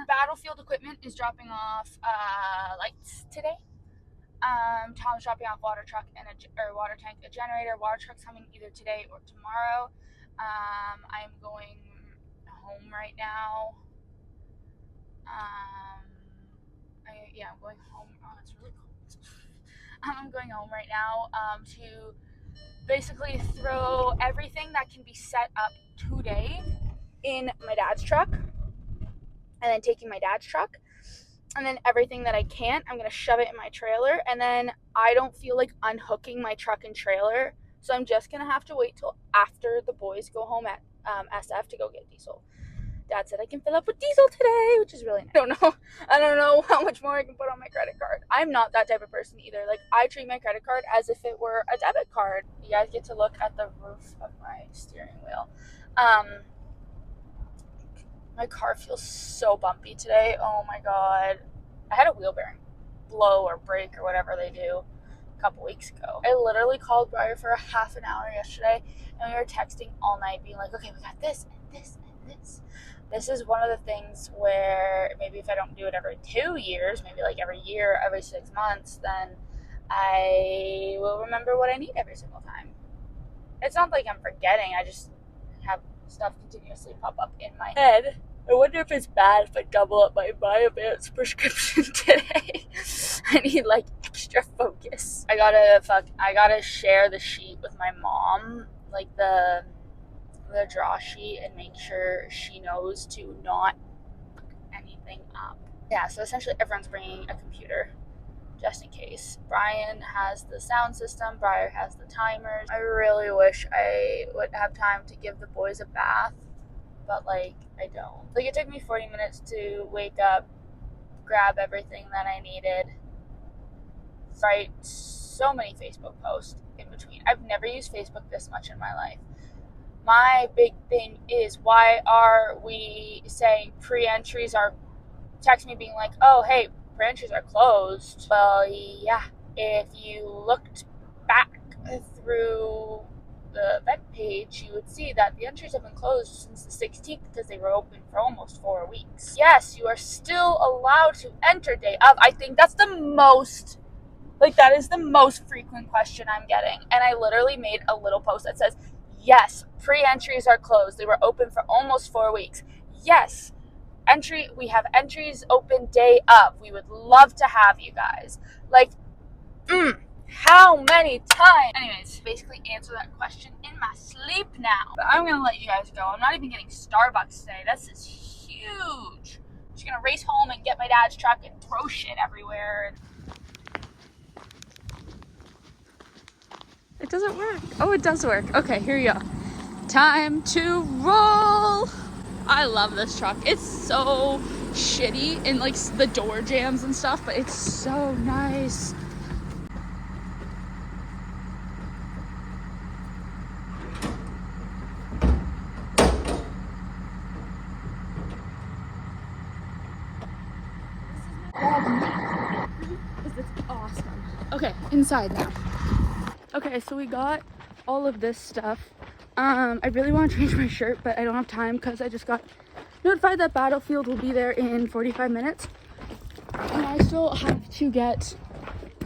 Battlefield equipment is dropping off lights today. Tom's dropping off water truck and water tank, a generator. Water truck's coming either today or tomorrow. I'm going home right now. I'm going home. Oh, it's really cold. I'm going home right now to basically throw everything that can be set up today in my dad's truck, and then taking my dad's truck, and then everything that I can't, I'm gonna shove it in my trailer. And then I don't feel like unhooking my truck and trailer, so I'm just gonna have to wait till after the boys go home at SF to go get diesel. Dad said I can fill up with diesel today, which is really nice. I don't know how much more I can put on my credit card. I'm not that type of person either. Like, I treat my credit card as if it were a debit card. You guys get to look at the roof of my steering wheel. My car feels so bumpy today. Oh my god. I had a wheel bearing blow or break or whatever they do a couple weeks ago. I literally called Briar for a half an hour yesterday, and we were texting all night being like, okay, we got this and this and this. This is one of the things where maybe if I don't do it every 2 years, maybe like every year, every 6 months, then I will remember what I need every single time. It's not like I'm forgetting. I just have stuff continuously pop up in my head. I wonder if it's bad if I double up my Advance prescription today. I need like extra focus. I gotta share the sheet with my mom, like the draw sheet, and make sure she knows to not fuck anything up. Yeah, so essentially everyone's bringing a computer just in case. Brian has the sound system, Briar has the timers. I really wish I would have time to give the boys a bath, but like I don't. Like, it took me 40 minutes to wake up, grab everything that I needed, write so many Facebook posts in between. I've never used Facebook this much in my life. My big thing is, why are we saying pre-entries are, text me being like, oh, hey, pre-entries are closed. Well, yeah, if you looked back through the event page, you would see that the entries have been closed since the 16th because they were open for almost 4 weeks. Yes, you are still allowed to enter day of. I think that's the most, like, that is the most frequent question I'm getting. And I literally made a little post that says, yes, pre-entries are closed. They were open for almost 4 weeks. Yes, we have entries open day of. We would love to have you guys. Like, how many times? Anyways, basically answer that question in my sleep now. But I'm gonna let you guys go. I'm not even getting Starbucks today. This is huge. I'm just gonna race home and get my dad's truck and throw shit everywhere. It doesn't work. Oh, it does work. Okay, here you go. Time to roll. I love this truck. It's so shitty in like the door jams and stuff, but it's so nice. It's awesome. Okay, inside now. Okay, so we got all of this stuff. I really want to change my shirt, but I don't have time because I just got notified that Battlefield will be there in 45 minutes. And I still have to get,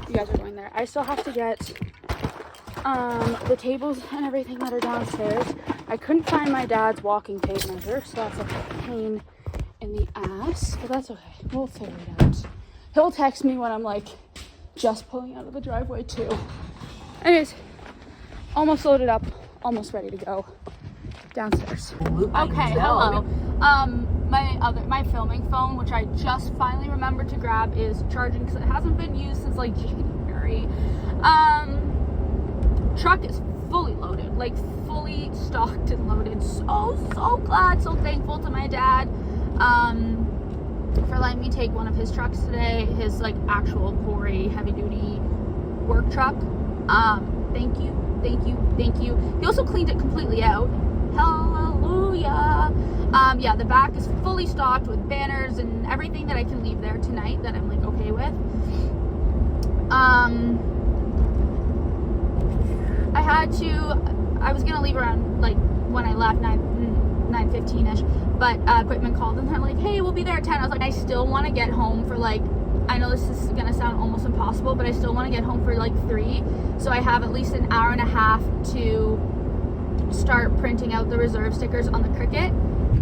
you guys are going there, I still have to get the tables and everything that are downstairs. I couldn't find my dad's walking tape measure, so that's a pain in the ass, but that's okay. We'll figure it out. He'll text me when I'm like just pulling out of the driveway too. Anyways, almost loaded up, almost ready to go downstairs. Okay, hello. My filming phone, which I just finally remembered to grab, is charging because it hasn't been used since like January. Truck is fully loaded, like fully stocked and loaded. So glad, so thankful to my dad for letting me take one of his trucks today, his like actual quarry heavy duty work truck. Thank you. He also cleaned it completely out. Hallelujah. Yeah, the back is fully stocked with banners and everything that I can leave there tonight that I'm like okay with. I was gonna leave around like when I left 9:15ish, but equipment called and they're like, hey, we'll be there at 10. I was like, I still want to get home for like, I know this is gonna sound almost impossible, but I still want to get home for like 3, so I have at least an hour and a half to start printing out the reserve stickers on the Cricket.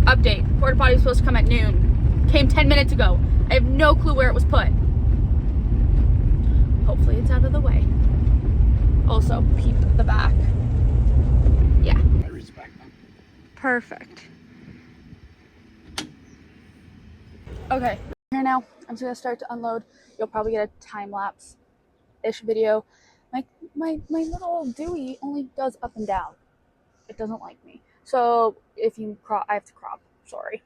Update, porta potty was supposed to come at noon, came 10 minutes ago. I have no clue where it was put. Hopefully it's out of the way. Also peep the back. Yeah, I respect them. perfect. Okay, here now. I'm just gonna start to unload. You'll probably get a time-lapse-ish video. My little Dewey only does up and down. It doesn't like me. So if you crop, I have to crop. Sorry.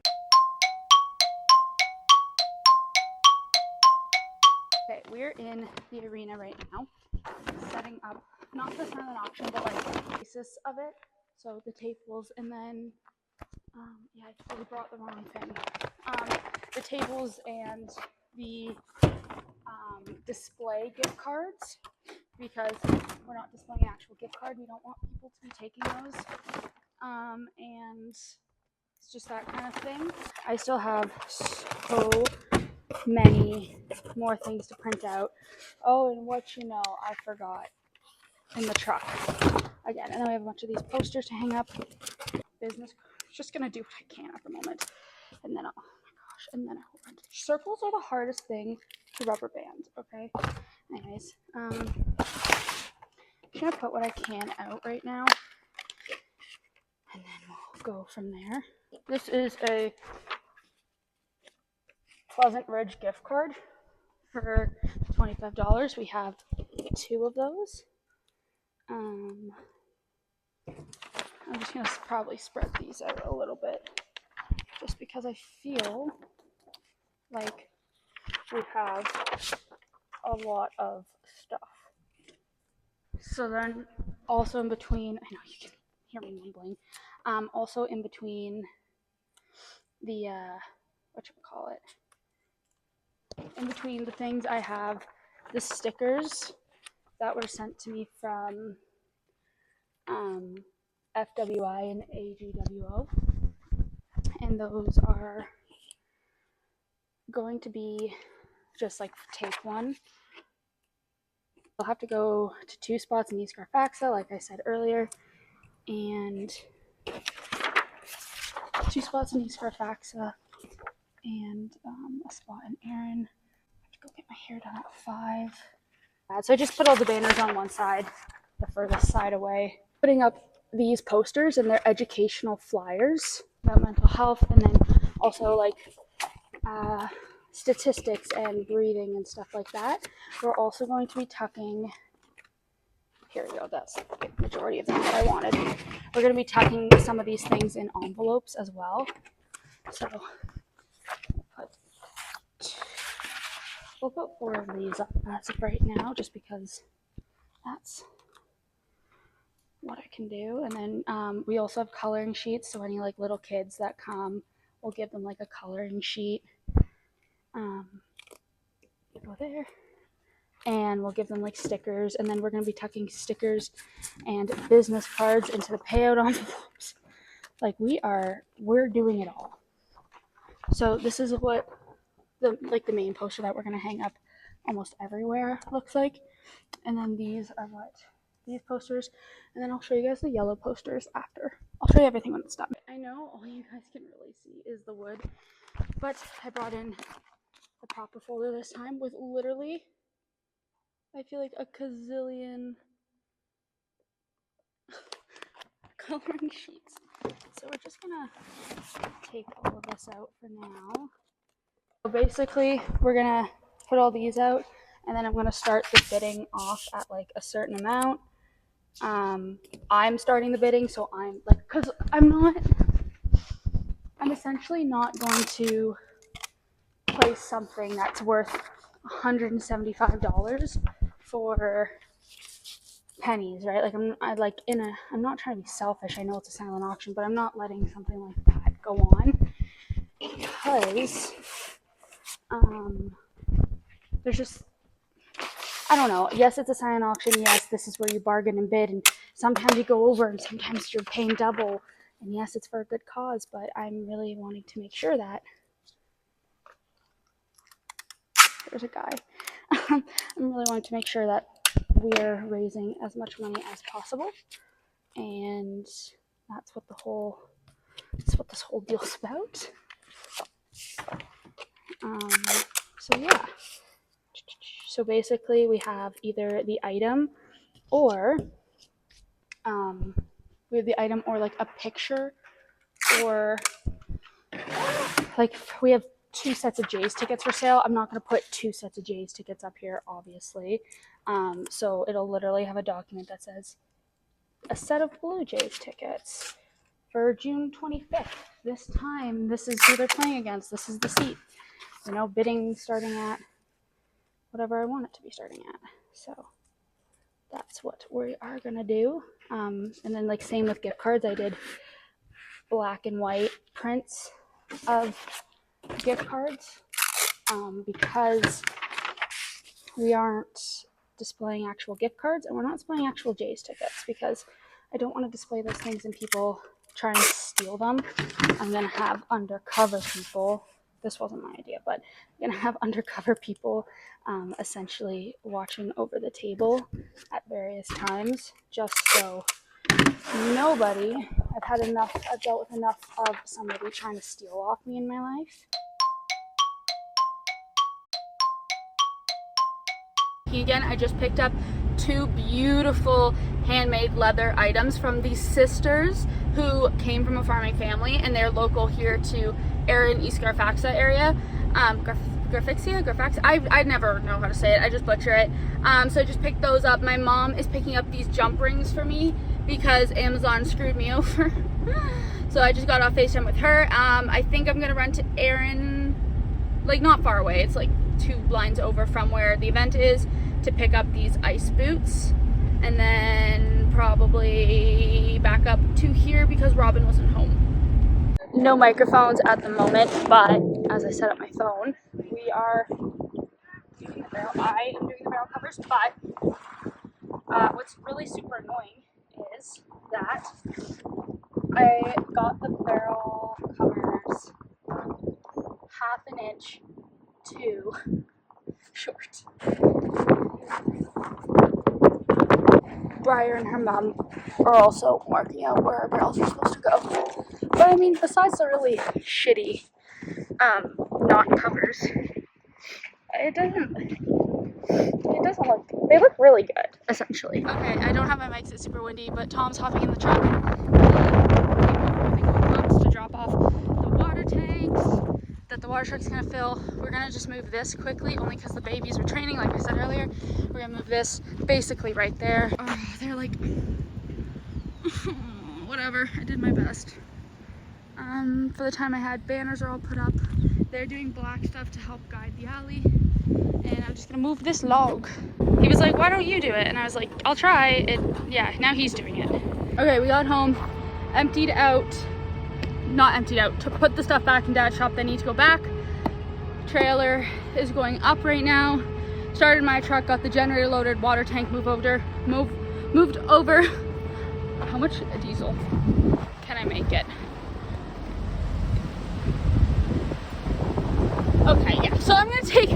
Okay, we're in the arena right now, setting up not the silent auction, but like the basis of it. So the tables, and then yeah, I totally brought the wrong thing. The tables and the display gift cards, because we're not displaying an actual gift card. We don't want people to be taking those. And it's just that kind of thing. I still have so many more things to print out. Oh, and what you know, I forgot in the truck again. And then we have a bunch of these posters to hang up. Business, just gonna do what I can at the moment, and then oh my gosh, and then circles are the hardest thing to rubber band. Okay, anyways, I'm gonna put what I can out right now, and then we'll go from there. This is a Pleasant Ridge gift card for $25. We have 2 of those. I'm just gonna probably spread these out a little bit, just because I feel like we have a lot of stuff. So then also in between, I know you can hear me mumbling, also in between the whatchamacallit, in between the things, I have the stickers that were sent to me from FWI and AGWO, and those are going to be just like take one. I'll have to go to 2 spots in East Garfaxa, like I said earlier, and 2 spots in East Garfaxa, and a spot in Erin. I have to go get my hair done at 5. So I just put all the banners on one side, the furthest side away. Putting up these posters and their educational flyers about mental health, and then also like statistics and breathing and stuff like that. We're also going to be tucking, here we go, that's the majority of them that I wanted. We're going to be tucking some of these things in envelopes as well. So we'll put 4 of these up as of right now, just because that's what I can do. And then we also have coloring sheets, so any like little kids that come, we'll give them like a coloring sheet. Go there, and we'll give them like stickers, and then we're going to be tucking stickers and business cards into the payout envelopes. Like we're doing it all. So this is what the main poster that we're going to hang up almost everywhere looks like. And then these are what these posters, and then I'll show you guys the yellow posters after. I'll show you everything when it's done. I know all you guys can really see is the wood, but I brought in the proper folder this time with literally I feel like a gazillion coloring sheets. So we're just gonna take all of this out for now. So basically, we're gonna put all these out, and then I'm gonna start the bidding off at like a certain amount. I'm starting the bidding, so I'm like, cause I'm essentially not going to place something that's worth $175 for pennies, right? Like I'm not trying to be selfish. I know it's a silent auction, but I'm not letting something like that go on because there's just, I don't know. Yes, it's a silent auction. Yes, this is where you bargain and bid, and sometimes you go over, and sometimes you're paying double. And yes, it's for a good cause, but I'm really wanting to make sure that there's a guy. I'm really wanting to make sure that we're raising as much money as possible, and that's what this whole deal's about. So yeah. So basically, we have either the item or like a picture, or like we have 2 sets of Jays tickets for sale. I'm not going to put 2 sets of Jays tickets up here, obviously. So it'll literally have a document that says a set of Blue Jays tickets for June 25th. This time, this is who they're playing against. This is the seat. You know, bidding starting at whatever I want it to be starting at. So that's what we are going to do. And then like same with gift cards. I did black and white prints of gift cards because we aren't displaying actual gift cards, and we're not displaying actual Jays tickets because I don't want to display those things and people try and steal them. I'm going to have undercover people. This wasn't my idea, but I'm going to have undercover people essentially watching over the table at various times, just so nobody, I've dealt with enough of somebody trying to steal off me in my life. Again, I just picked up 2 beautiful handmade leather items from these sisters who came from a farming family, and they're local here to Orton, East Garfaxa area. Garfaxa? I never know how to say it. I just butcher it. So I just picked those up. My mom is picking up these jump rings for me because Amazon screwed me over. So I just got off FaceTime with her. I think I'm gonna run to Orton, like not far away. It's like 2 lines over from where the event is, to pick up these ice boots, and then probably back up to here because Robin wasn't home. No microphones at the moment, but as I set up my phone, we are doing the barrel. I am doing the barrel covers, but what's really super annoying is that I got the barrel covers half an inch too short. Briar and her mom are also marking out where our barrels are supposed to go. But I mean, besides the really shitty knot covers, it doesn't look, they look really good, essentially. Okay, I don't have my mics, it's super windy, but Tom's hopping in the truck. To drop off the water tanks that the water truck's gonna fill. We're gonna just move this quickly, only because the babies are training, like I said earlier. We're gonna move this basically right there. They're like, whatever, I did my best. For the time I had, banners are all put up. They're doing black stuff to help guide the alley. And I'm just gonna move this log. He was like, why don't you do it? And I was like, I'll try it. Yeah, now he's doing it. Okay, we got home, not emptied out, to put the stuff back in Dad's shop. They need to go back. Trailer is going up right now. Started my truck, got the generator loaded, water tank moved over. How much diesel can I make it? Okay, yeah. So I'm gonna take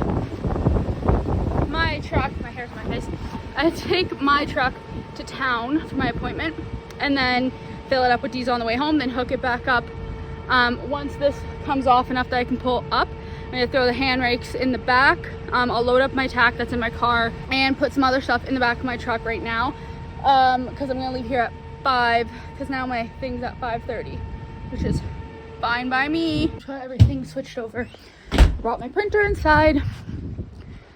my truck, my hair's on my face. I take my truck to town for my appointment and then fill it up with diesel on the way home, then hook it back up. Once this comes off enough that I can pull up, gonna throw the hand rakes in the back. I'll load up my tack that's in my car and put some other stuff in the back of my truck right now, because I'm gonna leave here at 5, because now my thing's at 5:30, which is fine by me. So everything switched over. Brought my printer inside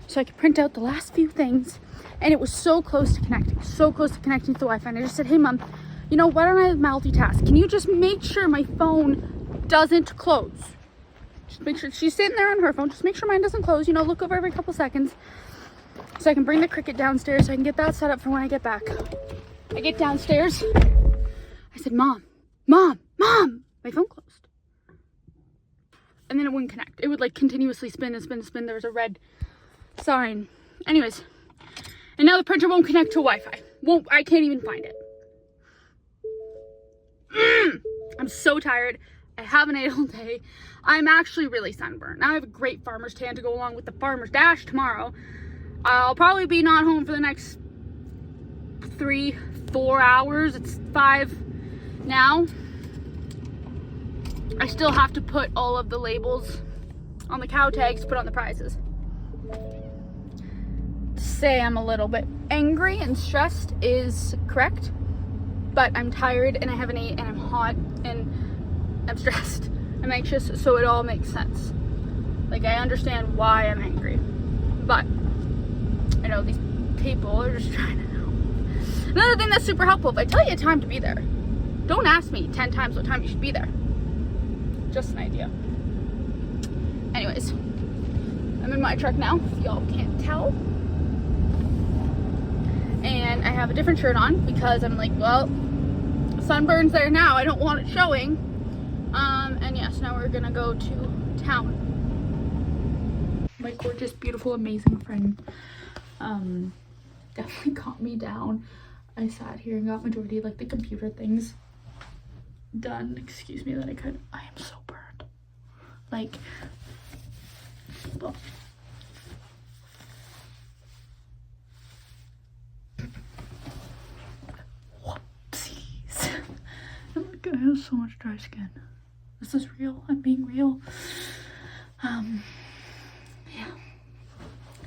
so I could print out the last few things, and it was so close to connecting to the Wi-Fi. And I just said, hey mom, you know, why don't I multitask? Can you just make sure my phone doesn't close? Just make sure, she's sitting there on her phone, just make sure mine doesn't close, you know, look over every couple seconds so I can bring the Cricut downstairs so I can get that set up for when I get back. I get downstairs, I said, mom, my phone closed. And then it wouldn't connect. It would like continuously spin and spin and spin. There was a red sign. Anyways, and now the printer won't connect to Wi-Fi. I can't even find it. I'm so tired. I haven't ate all day. I'm actually really sunburned. Now I have a great farmer's tan to go along with the farmer's dash tomorrow. I'll probably be not home for the next 3-4 hours. It's 5 now. I still have to put all of the labels on the cow tags to put on the prizes. To say I'm a little bit angry and stressed is correct, but I'm tired and I haven't ate and I'm hot and I'm stressed. I'm anxious, so it all makes sense. Like, I understand why I'm angry, but I know these people are just trying to help. Another thing that's super helpful, if I tell you a time to be there, don't ask me 10 times what time you should be there. Just an idea. Anyways, I'm in my truck now, if y'all can't tell. And I have a different shirt on because I'm like, well, sunburn's there now. I don't want it showing. And yes, now we're gonna go to town. My gorgeous, beautiful, amazing friend definitely got me down. I sat here and got majority of like the computer things done. Excuse me that I am so burned. Like, well, whoopsies. Look, I have so much dry skin. This is real. I'm being real. Yeah.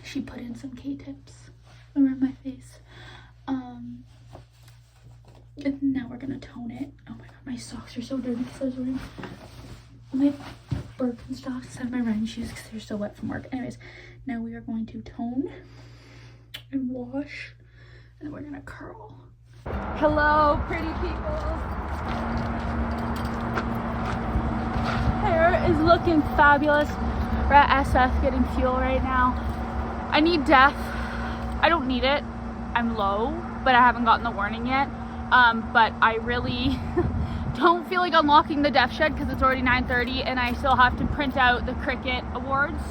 She put in some K-tips around my face. And now we're gonna tone it. Oh my god, my socks are so dirty because I was wearing my Birkenstocks instead of my running shoes because they're so wet from work. Anyways, now we are going to tone and wash, and then we're gonna curl. Hello, pretty people. Hair is looking fabulous. We're at SF getting fuel right now. I need DEF. I don't need it. I'm low, but I haven't gotten the warning yet. But I really don't feel like unlocking the DEF shed because it's already 9:30 and I still have to print out the Cricut awards,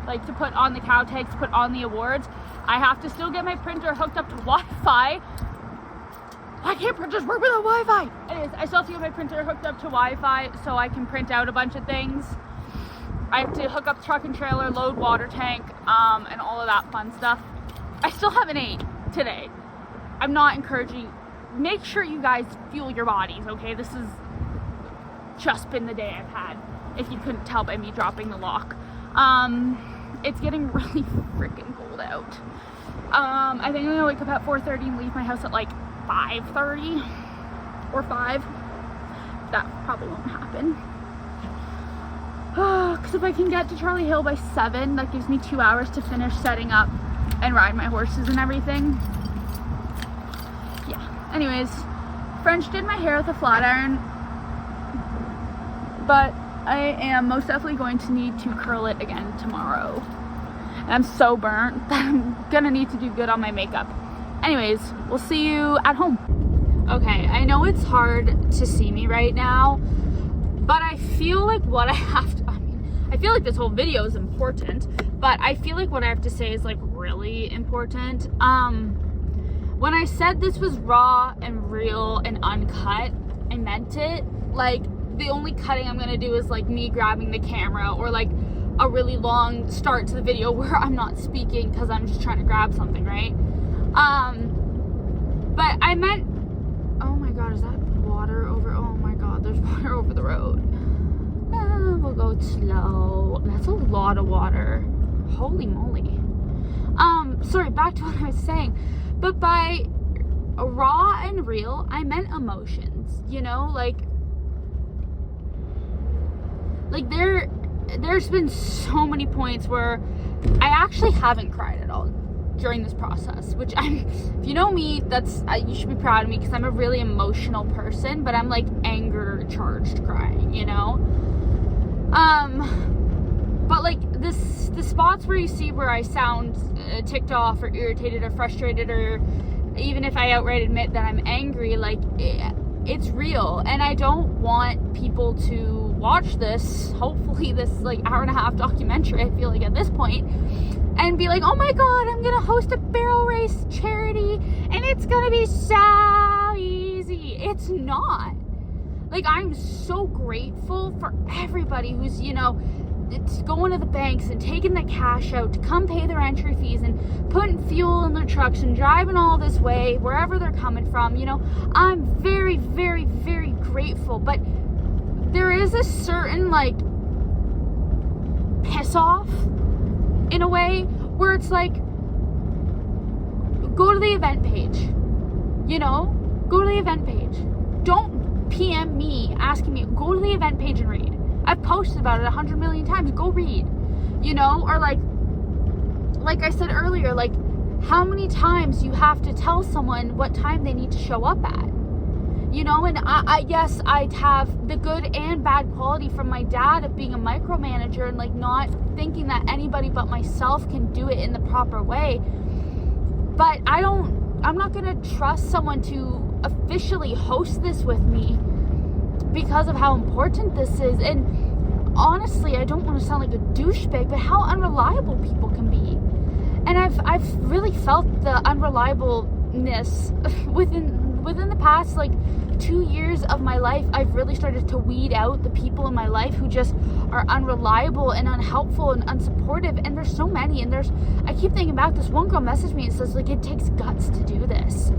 like to put on the cow tags, put on the awards. I have to still get my printer hooked up to Wi-Fi. Why can't printers work without Wi-Fi? Anyways, I still have to get my printer hooked up to Wi-Fi so I can print out a bunch of things. I have to hook up truck and trailer, load water tank, and all of that fun stuff. I still haven't ate today. I'm not encouraging. Make sure you guys fuel your bodies, okay? This has just been the day I've had, if you couldn't tell by me dropping the lock. It's getting really freaking cold out. I think I'm gonna wake up at 4:30 and leave my house at like 5:30 or 5. That probably won't happen. Because if I can get to Charlie Hill by 7, that gives me 2 hours to finish setting up and ride my horses and everything. Yeah. Anyways, French did my hair with a flat iron, but I am most definitely going to need to curl it again tomorrow. And I'm so burnt that I'm gonna need to do good on my makeup. Anyways, we'll see you at home. Okay, I know it's hard to see me right now, but I feel like what I have to, I feel like this whole video is important, but I feel like what I have to say is like really important. When I said this was raw and real and uncut, I meant it. Like, the only cutting I'm gonna do is like me grabbing the camera or like a really long start to the video where I'm not speaking because I'm just trying to grab something, right? But I meant, oh my god, is that water over, oh my god, there's water over the road. We'll go out slow. That's a lot of water. Holy moly. Sorry, back to what I was saying. But by raw and real, I meant emotions, you know, like there's been so many points where I actually haven't cried at all during this process, which if you know me, you should be proud of me, because I'm a really emotional person, but I'm like anger charged crying, you know. But like the spots where you see where I sound ticked off or irritated or frustrated, or even if I outright admit that I'm angry, like it's real, and I don't want people to watch this, hopefully this like hour-and-a-half documentary, I feel like at this point, and be like, oh my god, I'm gonna host a barrel race charity and it's gonna be so easy. It's not. Like, I'm so grateful for everybody who's, you know, it's going to the banks and taking the cash out to come pay their entry fees and putting fuel in their trucks and driving all this way wherever they're coming from. You know, I'm very, very, very grateful, but there is a certain like piss off in a way where it's like, go to the event page, you know, go to the event page. Don't PM me asking me, go to the event page and read. I've posted about it 100 million times. Go read, you know. Or like I said earlier, like how many times you have to tell someone what time they need to show up at, you know. And I yes, I'd have the good and bad quality from my dad of being a micromanager and like not thinking that anybody but myself can do it in the proper way. But I'm not gonna trust someone to officially host this with me because of how important this is. And honestly, I don't want to sound like a douchebag, but how unreliable people can be. And I've really felt the unreliableness within the past like 2 years of my life. I've really started to weed out the people in my life who just are unreliable and unhelpful and unsupportive, and there's so many. And I keep thinking back, this one girl messaged me and says like, it takes guts to do this.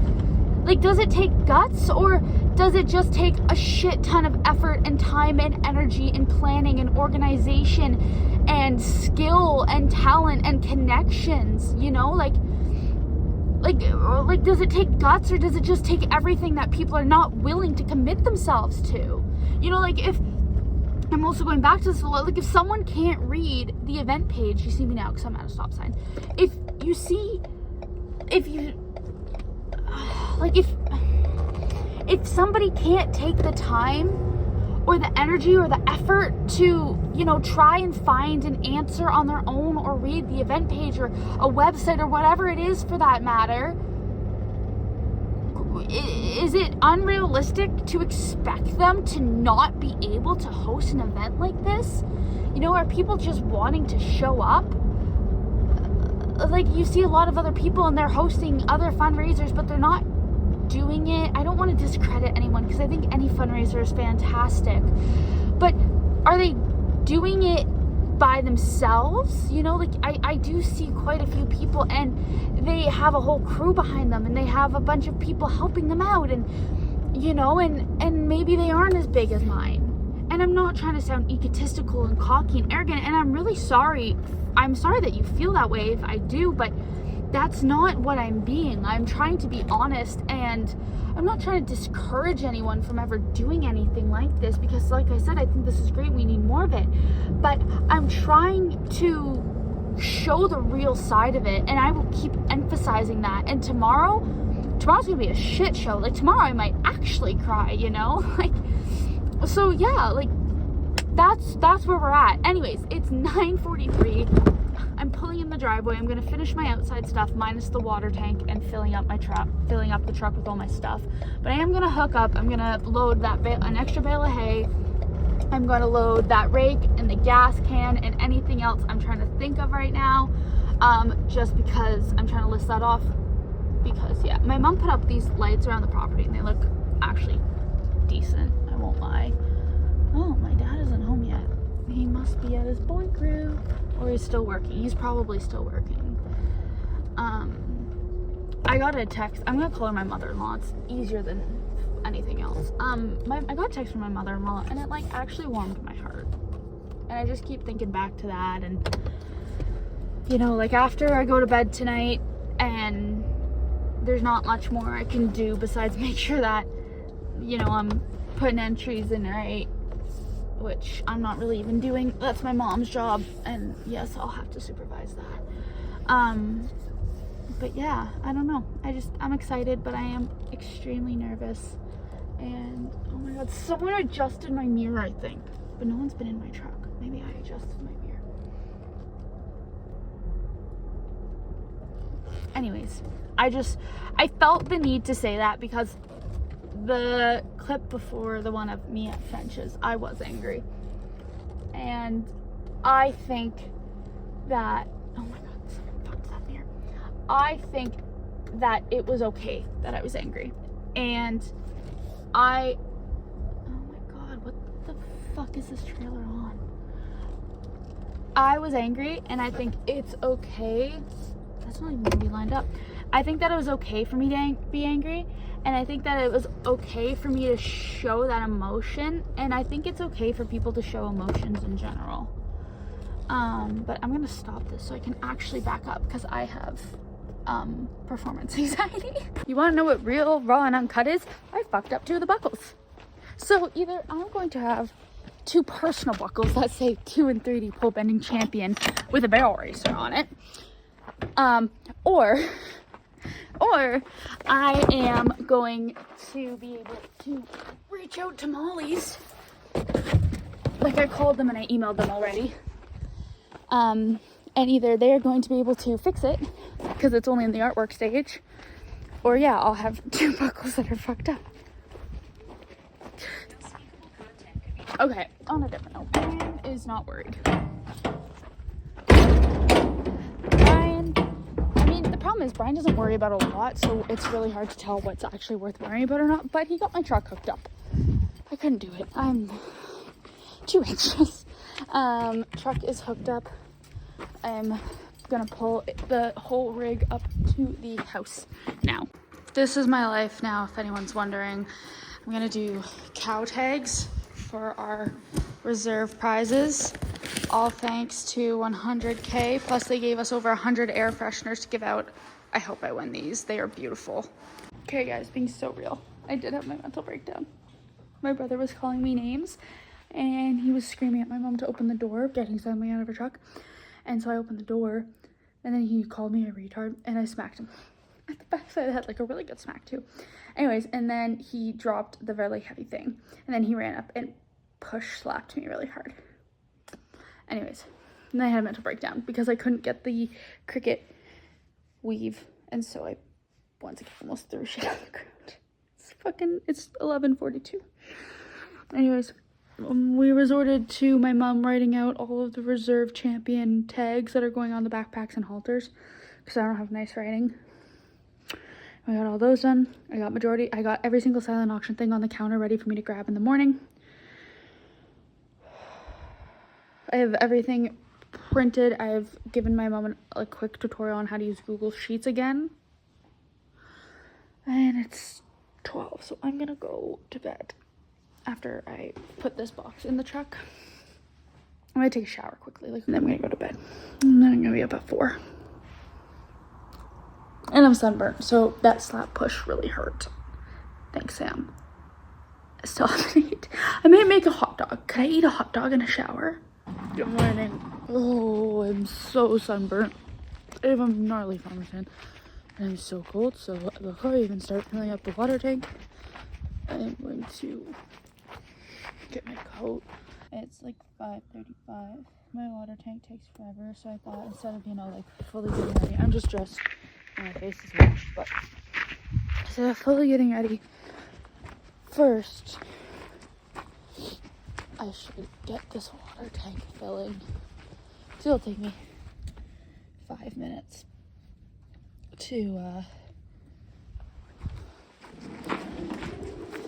Like, does it take guts, or does it just take a shit ton of effort and time and energy and planning and organization and skill and talent and connections, you know? Like does it take guts, or does it just take everything that people are not willing to commit themselves to? You know, like if I'm also going back to this a lot, like if someone can't read the event page, you see me now because I'm at a stop sign. If somebody can't take the time or the energy or the effort to, you know, try and find an answer on their own or read the event page or a website or whatever it is for that matter, is it unrealistic to expect them to not be able to host an event like this? You know, are people just wanting to show up? Like, you see a lot of other people and they're hosting other fundraisers, but they're not doing it. I don't want to discredit anyone because I think any fundraiser is fantastic, but are they doing it by themselves? You know, like I do see quite a few people and they have a whole crew behind them and they have a bunch of people helping them out, and you know, and maybe they aren't as big as mine. And I'm not trying to sound egotistical and cocky and arrogant, and I'm really sorry. I'm sorry that you feel that way if I do, but that's not what I'm being. I'm trying to be honest, and I'm not trying to discourage anyone from ever doing anything like this, because like I said, I think this is great. We need more of it. But I'm trying to show the real side of it, and I will keep emphasizing that. And tomorrow's gonna be a shit show. Like, tomorrow I might actually cry, you know? Like, so yeah, like that's where we're at. Anyways, it's 9:43. I'm pulling in the driveway. I'm gonna finish my outside stuff minus the water tank and filling up the truck with all my stuff. But I am gonna hook up. I'm gonna load an extra bale of hay. I'm gonna load that rake and the gas can and anything else I'm trying to think of right now. Just because I'm trying to list that off. Because yeah, my mom put up these lights around the property and they look actually decent. I won't lie. Oh, my dad isn't home yet. He must be at his boy group. Or he's still working. He's probably still working. I got a text. I'm gonna call her my mother-in-law. It's easier than anything else. I got a text from my mother-in-law, and it like actually warmed my heart. And I just keep thinking back to that, and you know, like after I go to bed tonight and there's not much more I can do besides make sure that, you know, I'm putting entries in right, which I'm not really even doing. That's my mom's job, and yes, I'll have to supervise that. But yeah, I don't know. I'm excited, but I am extremely nervous. And oh my god, someone adjusted my mirror, I think, but no one's been in my truck. Maybe I adjusted my mirror. Anyways, I felt the need to say that because the clip before the one of me at French's, I was angry. And I think that, oh my god, someone fucked that mirror. I think that it was okay that I was angry. And oh my god, what the fuck is this trailer on? I was angry, and I think it's okay. That's not even gonna be lined up. I think that it was okay for me to be angry, and I think that it was okay for me to show that emotion, and I think it's okay for people to show emotions in general. But I'm gonna stop this so I can actually back up, because I have performance anxiety. You want to know what real, raw, and uncut is? I fucked up 2 of the buckles. So either I'm going to have 2 personal buckles that say 2 and 3D pole bending champion with a barrel racer on it, or I am going to be able to reach out to Molly's, like I called them and I emailed them already, and either they're going to be able to fix it because it's only in the artwork stage, or yeah, I'll have 2 buckles that are fucked up. Okay, on a different note, Brian is not worried. The problem is Brian doesn't worry about a lot, so it's really hard to tell what's actually worth worrying about or not, but he got my truck hooked up. I couldn't do it. I'm too anxious. Truck is hooked up. I'm gonna pull the whole rig up to the house now. This is my life now, if anyone's wondering. I'm gonna do cow tags for our reserve prizes, all thanks to 100K, plus they gave us over 100 air fresheners to give out. I hope I win these. They are beautiful. Okay guys, being so real, I did have my mental breakdown. My brother was calling me names, and he was screaming at my mom to open the door, getting something out of her truck. And so I opened the door, and then he called me a retard, and I smacked him at the backside of the head, like a really good smack too. Anyways, and then he dropped the really heavy thing, and then he ran up and slapped me really hard. Anyways, and then I had a mental breakdown because I couldn't get the cricket weave, and so I once again almost threw shit on the ground. It's 11:42. Anyways, we resorted to my mom writing out all of the reserve champion tags that are going on the backpacks and halters because I don't have nice writing. I got all those done. I got every single silent auction thing on the counter ready for me to grab in the morning. I have everything printed. I've given my mom a quick tutorial on how to use Google Sheets again. And it's 12, so I'm gonna go to bed after I put this box in the truck. I'm gonna take a shower quickly, and then I'm gonna go to bed. And then I'm gonna be up at 4. And I'm sunburnt, so that slap push really hurt. Thanks, Sam. I still haven't eaten. I might make a hot dog. Could I eat a hot dog in a shower? Good morning. Oh, I'm so sunburnt. I have a gnarly farmer's tan. And I'm so cold, so before I even start filling up the water tank, I'm going to get my coat. It's like 5:35. My water tank takes forever, so I thought instead of, like fully getting ready, I'm just dressed and my face is washed, but instead of fully getting ready, first I should get this water tank filling. So it'll take me 5 minutes to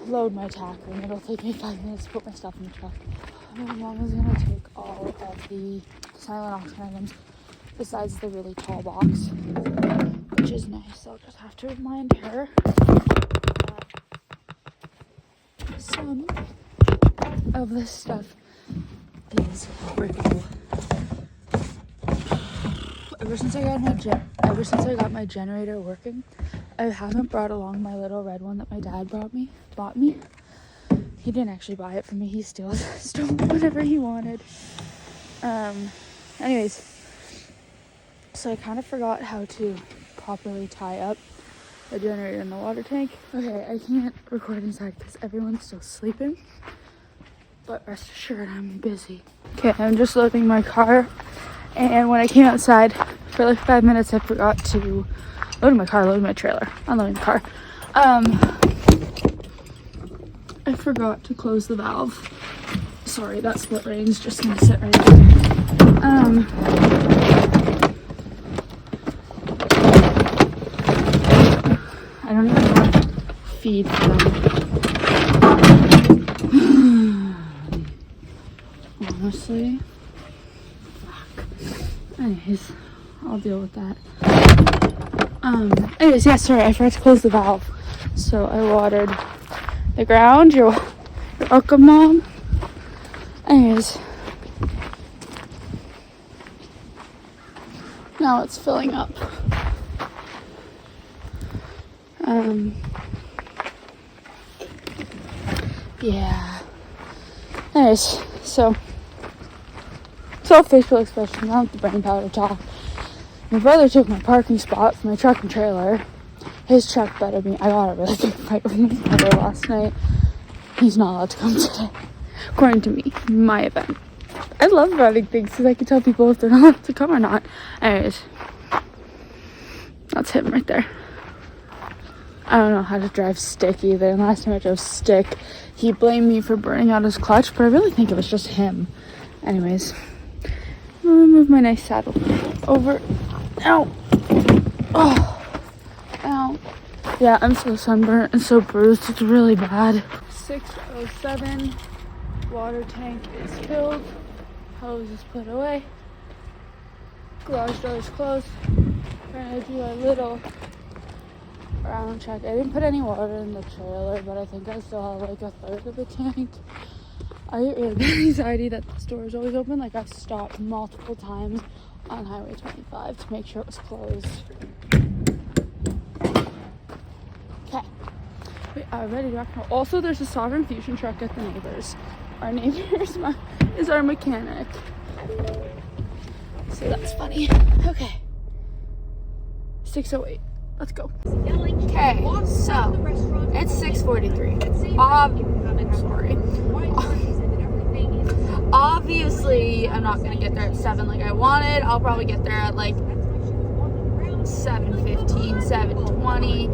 load my tack room. It'll take me 5 minutes to put my stuff in the truck. My mom is gonna take all of the silent auction items besides the really tall box, which is nice. I'll just have to remind her that some of this stuff is brutal. Ever since I got my generator working, I haven't brought along my little red one that my dad bought me. He didn't actually buy it for me. He stole whatever he wanted. Anyways, so I kind of forgot how to properly tie up the generator in the water tank. Okay, I can't record inside because everyone's still sleeping, but rest assured I'm busy. Okay, I'm just loading my car, and when I came outside for like 5 minutes, I forgot to load my trailer, unloading the car. I forgot to close the valve. Sorry, that split rain's just gonna sit right there. I don't even know how to feed them. Honestly. Fuck. Anyways, I'll deal with that. Anyways, yeah, sorry, I forgot to close the valve. So I watered the ground. You're welcome, Mom. Anyways, now it's filling up. Yeah. Anyways, so it's all facial expression, not the brain power to talk. My brother took my parking spot for my truck and trailer. His truck better be. I got a really big fight with my brother last night. He's not allowed to come today, according to me. My event. I love running things because I can tell people if they're not allowed to come or not. Anyways, that's him right there. I don't know how to drive stick either. And last time I drove stick, he blamed me for burning out his clutch, but I really think it was just him. Anyways, I'm gonna move my nice saddle over. Ow. Oh. Ow. Yeah, I'm so sunburnt and so bruised. It's really bad. 6:07. Water tank is filled. Hose is put away. Garage door is closed. We're gonna do a little round check. I didn't put any water in the trailer, but I think I still have like a third of the tank. I get really bad anxiety that the store is always open. Like, I've stopped multiple times on Highway 25 to make sure it was closed. Okay, we are ready to rock and roll. Also, there's a Sovereign Fusion truck at the neighbors. Our neighbor is our mechanic, so that's funny. Okay, 6:08. Let's go. Okay, so it's 6:43. Sorry. Obviously, I'm not gonna get there at 7 like I wanted. I'll probably get there at like 7:15, 7:20.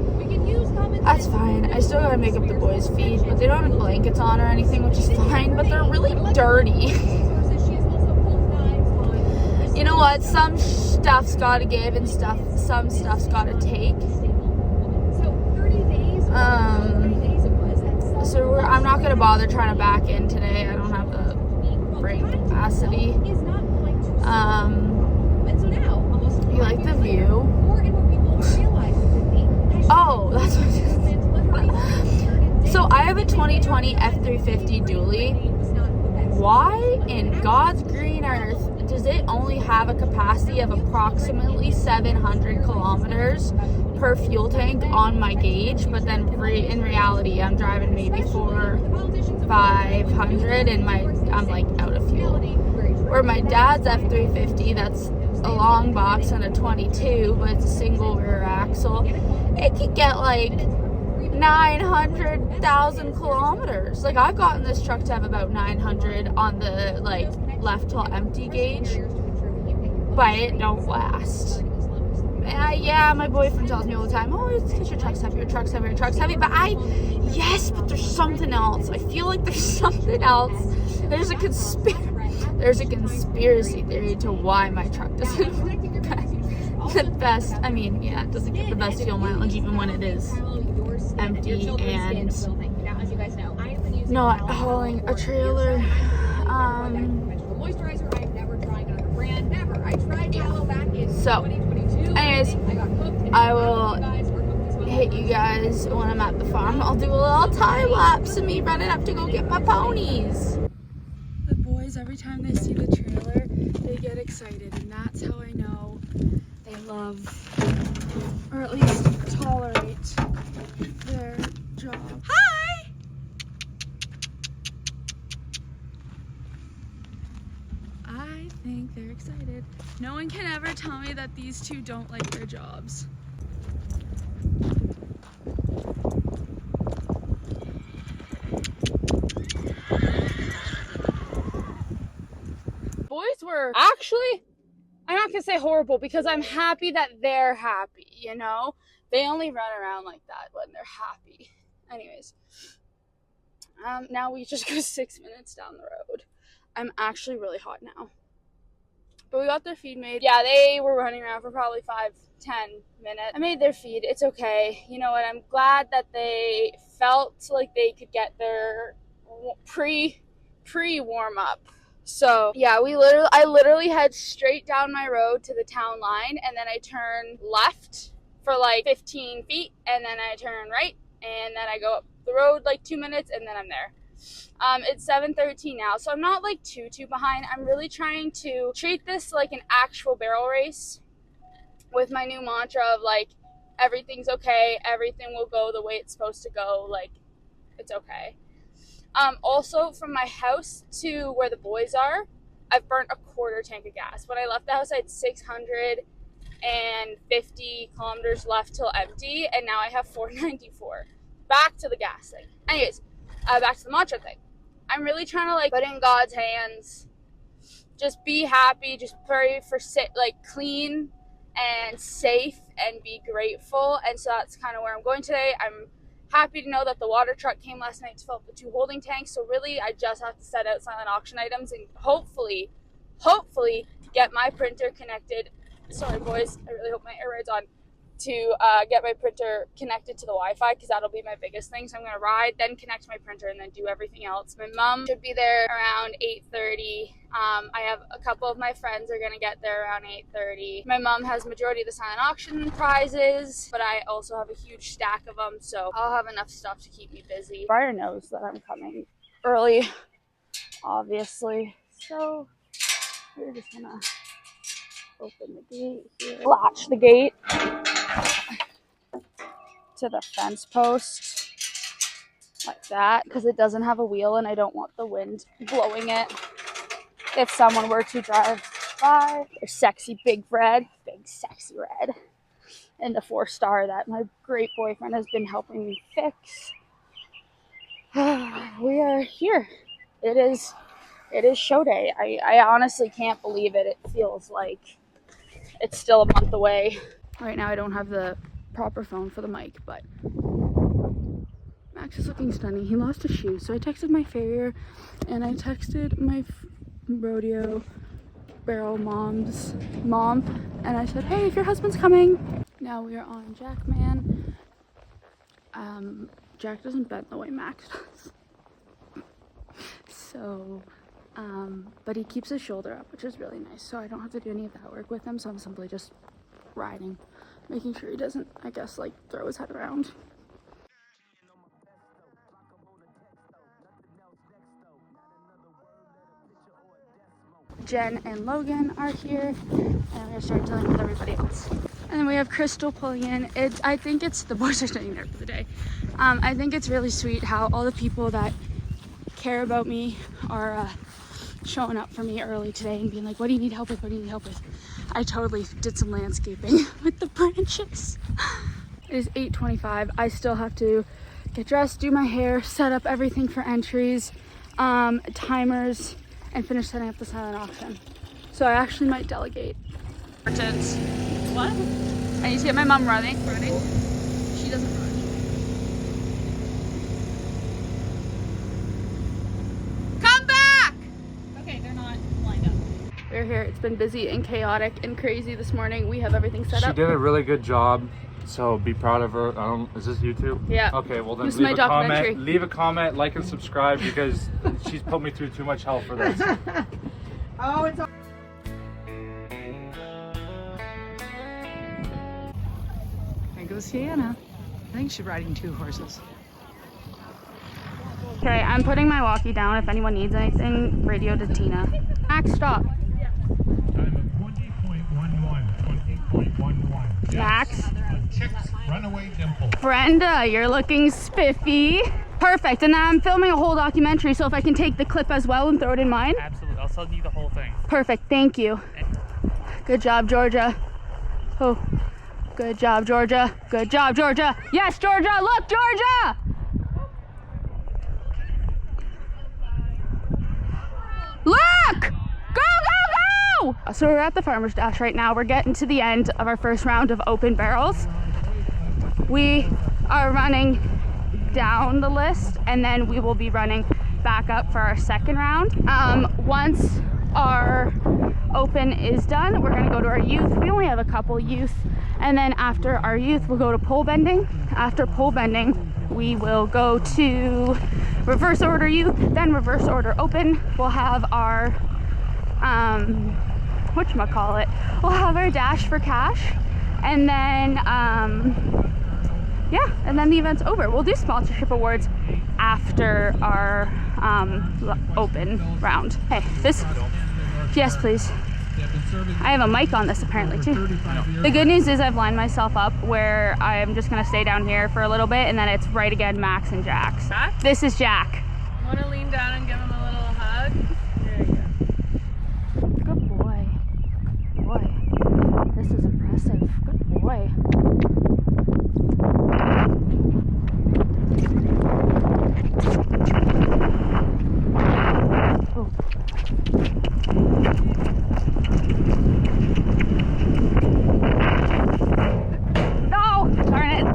That's fine. I still gotta make up the boys' feed, but they don't have blankets on or anything, which is fine, but they're really dirty. You know what? Some stuff's gotta give and some stuff's gotta take. So I'm not gonna bother trying to back in today. I don't have the brain capacity. You like the view? Oh, that's what it is. So I have a 2020 F350 dually. Why in God's green earth does it only have a capacity of approximately 700 kilometers per fuel tank on my gauge, but then in reality I'm driving maybe 500 and I'm like out of fuel. Where my dad's F350, that's a long box and a 22, but it's a single rear axle, it could get like 900,000 kilometers. Like, I've gotten this truck to have about 900 on the like left till empty gauge, but it don't last. Yeah, my boyfriend tells me all the time, oh, it's because your truck's heavy, but but there's something else. I feel like there's something else. There's a conspiracy theory to why my truck doesn't get the best. I mean, yeah, it doesn't get the best fuel mileage even when it is empty and not hauling a trailer. So, anyways, I will hit you guys when I'm at the farm. I'll do a little time lapse of me running up to go get my ponies. The boys boys, every time they see the trailer, they get excited, and that's how I know they love, or at least tolerate, their job. Hi! I think they're excited. No one can ever tell me that these two don't like their jobs. Boys were actually, I'm not gonna say horrible because I'm happy that they're happy, you know? They only run around like that when they're happy. Anyways, now we just go 6 minutes down the road. I'm actually really hot now. But we got their feed made. Yeah, they were running around for probably 5-10 minutes. I made their feed. It's okay. You know what? I'm glad that they felt like they could get their pre-warm up. So yeah, I literally head straight down my road to the town line, and then I turn left for like 15 feet, and then I turn right, and then I go up the road like 2 minutes, and then I'm there. It's 7:13 now, so I'm not like too behind. I'm really trying to treat this like an actual barrel race with my new mantra of like, everything's okay, everything will go the way it's supposed to go, like, it's okay. Also, from my house to where the boys are, I've burnt a quarter tank of gas. When I left the house, I had 650 kilometers left till empty, and now I have 494. Back to the gas thing. Anyways, back to the mantra thing. I'm really trying to like put in God's hands. Just be happy. Just pray for clean and safe, and be grateful. And so that's kind of where I'm going today. I'm happy to know that the water truck came last night to fill up the 2 holding tanks. So really, I just have to set out silent auction items and hopefully get my printer connected. Sorry, boys. I really hope my air ride's on. To get my printer connected to the Wi-Fi, because that'll be my biggest thing. So I'm gonna ride, then connect my printer, and then do everything else. My mom should be there around 8:30. I have a couple of my friends are gonna get there around 8:30. My mom has majority of the silent auction prizes, but I also have a huge stack of them, so I'll have enough stuff to keep me busy. Briar knows that I'm coming early, obviously, so we're just gonna open the gate here, latch the gate to the fence post like that, because it doesn't have a wheel and I don't want the wind blowing it if someone were to drive by. There's sexy big sexy red, and the 4-star that my great boyfriend has been helping me fix. We are here. It is show day. I honestly can't believe it. It feels like it's still a month away. Right now I don't have the proper phone for the mic, but Max is looking stunning. He lost a shoe, so I texted my farrier and I texted my rodeo barrel mom's mom, and I said, hey, if your husband's coming. Now we are on Jackman. Jack doesn't bend the way Max does. So, but he keeps his shoulder up, which is really nice. So I don't have to do any of that work with him. So I'm simply just riding, making sure he doesn't, I guess, like throw his head around. Jen and Logan are here, and I'm gonna start dealing with everybody else. And then we have Crystal pulling in. I think it's, the boys are staying there for the day. I think it's really sweet how all the people that care about me are showing up for me early today and being like, what do you need help with? What do you need help with? I totally did some landscaping with the branches. It is 8:25. I still have to get dressed, do my hair, set up everything for entries, timers, and finish setting up the silent auction. So I actually might delegate. Orton's. What? I need to get my mom running. She doesn't run. Come back! Okay, they're not lined up. We're here. It's been busy and chaotic and crazy this morning. We have everything set up. She did a really good job, so be proud of her. Is this YouTube? Yeah. Okay, well then This is my documentary. Leave a comment, like and subscribe, because she's put me through too much hell for this. Oh, it's all There goes Sienna. I think she's riding 2 horses. Okay, Okay, I'm putting my walkie down. If anyone needs anything, radio to Tina. Max, stop. Time of 20.11. Max. Chicks runaway dimple. Brenda, you're looking spiffy. Perfect, and then I'm filming a whole documentary, so if I can take the clip as well and throw it in mine. Absolutely, I'll send you the whole thing. Perfect, thank you. Good job, Georgia. Oh, good job, Georgia. Good job, Georgia. Yes, Georgia, look, Georgia! Look! Go, go, go! So we're at the Farmer's Dash right now. We're getting to the end of our first round of open barrels. We are running down the list, and then we will be running back up for our second round. Once our open is done, we're gonna go to our youth. We only have a couple youth, and then after our youth, we'll go to pole bending. After pole bending, we will go to reverse order youth, then reverse order open. We'll have our whatchamacallit, we'll have our dash for cash, and then yeah, and then the event's over. We'll do sponsorship awards after our open round. Hey, this, yes please. I have a mic on this apparently too. The good news is I've lined myself up where I'm just gonna stay down here for a little bit, and then it's right again, Max and Jack's. Jack? This is Jack. Want to lean down and give him a little hug? There you go. Good boy. Boy, this is impressive. Good boy. Oh. No! Darn it!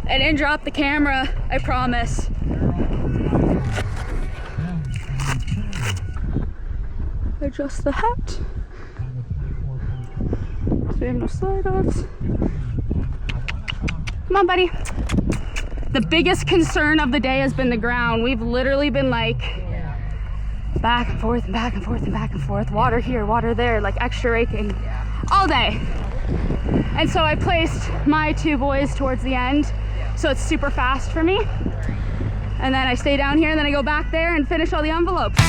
I didn't drop the camera, I promise. Adjust the hat. So we have no slide offs. Come on, buddy. The biggest concern of the day has been the ground. We've literally been like back and forth and back and forth and back and forth. Water here, water there, like extra raking all day. And so I placed my two boys towards the end, so it's super fast for me. And then I stay down here, and then I go back there and finish all the envelopes.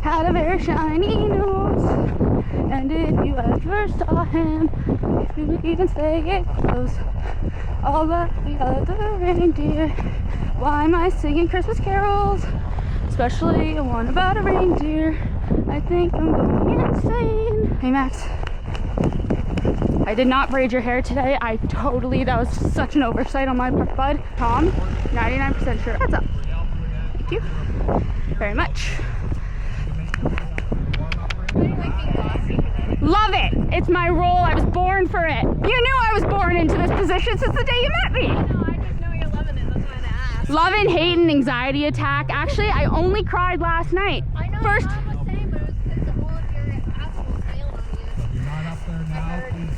Had a very shiny nose, and if you ever saw him, if you would even say it close, all of the other reindeer. Why am I singing Christmas carols, especially one about a reindeer? I think I'm going insane. Hey Max, I did not braid your hair today. That was such an oversight on my part, bud. Tom, 99% sure. Heads up. Thank you very much. Love it. It's my role. I was born for it. You knew I was born into this position since the day you met me. No, I just know you're loving it. That's why I asked. Love and hate and anxiety attack. Actually, I only cried last night. I know. First. Mom was saying, but it was because the whole of your asshole's failing on you. You're not up there now. Please.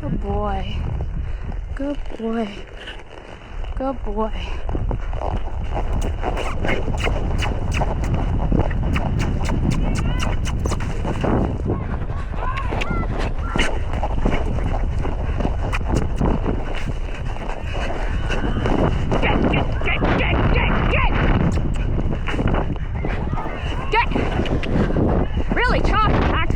Good boy. Good boy. Good boy. Get! Really chop back.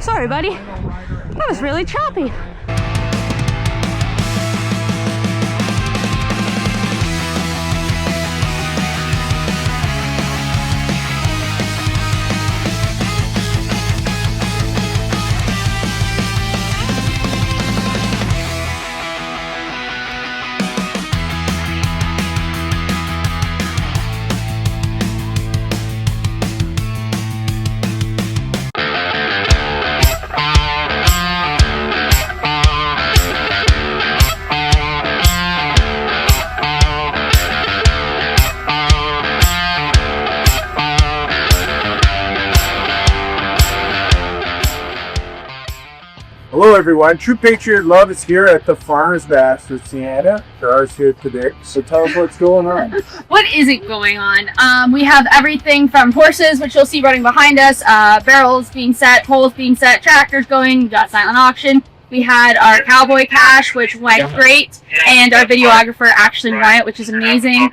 Sorry, buddy. That was really choppy. Hello everyone, True Patriot Love is here at the Farmer's Bash with Sienna. Char's here today, so tell us what's going on. What isn't going on? We have everything from horses, which you'll see running behind us, barrels being set, poles being set, tractors going, we got silent auction. We had our cowboy cash, which went great, and our videographer actually won it, which is amazing.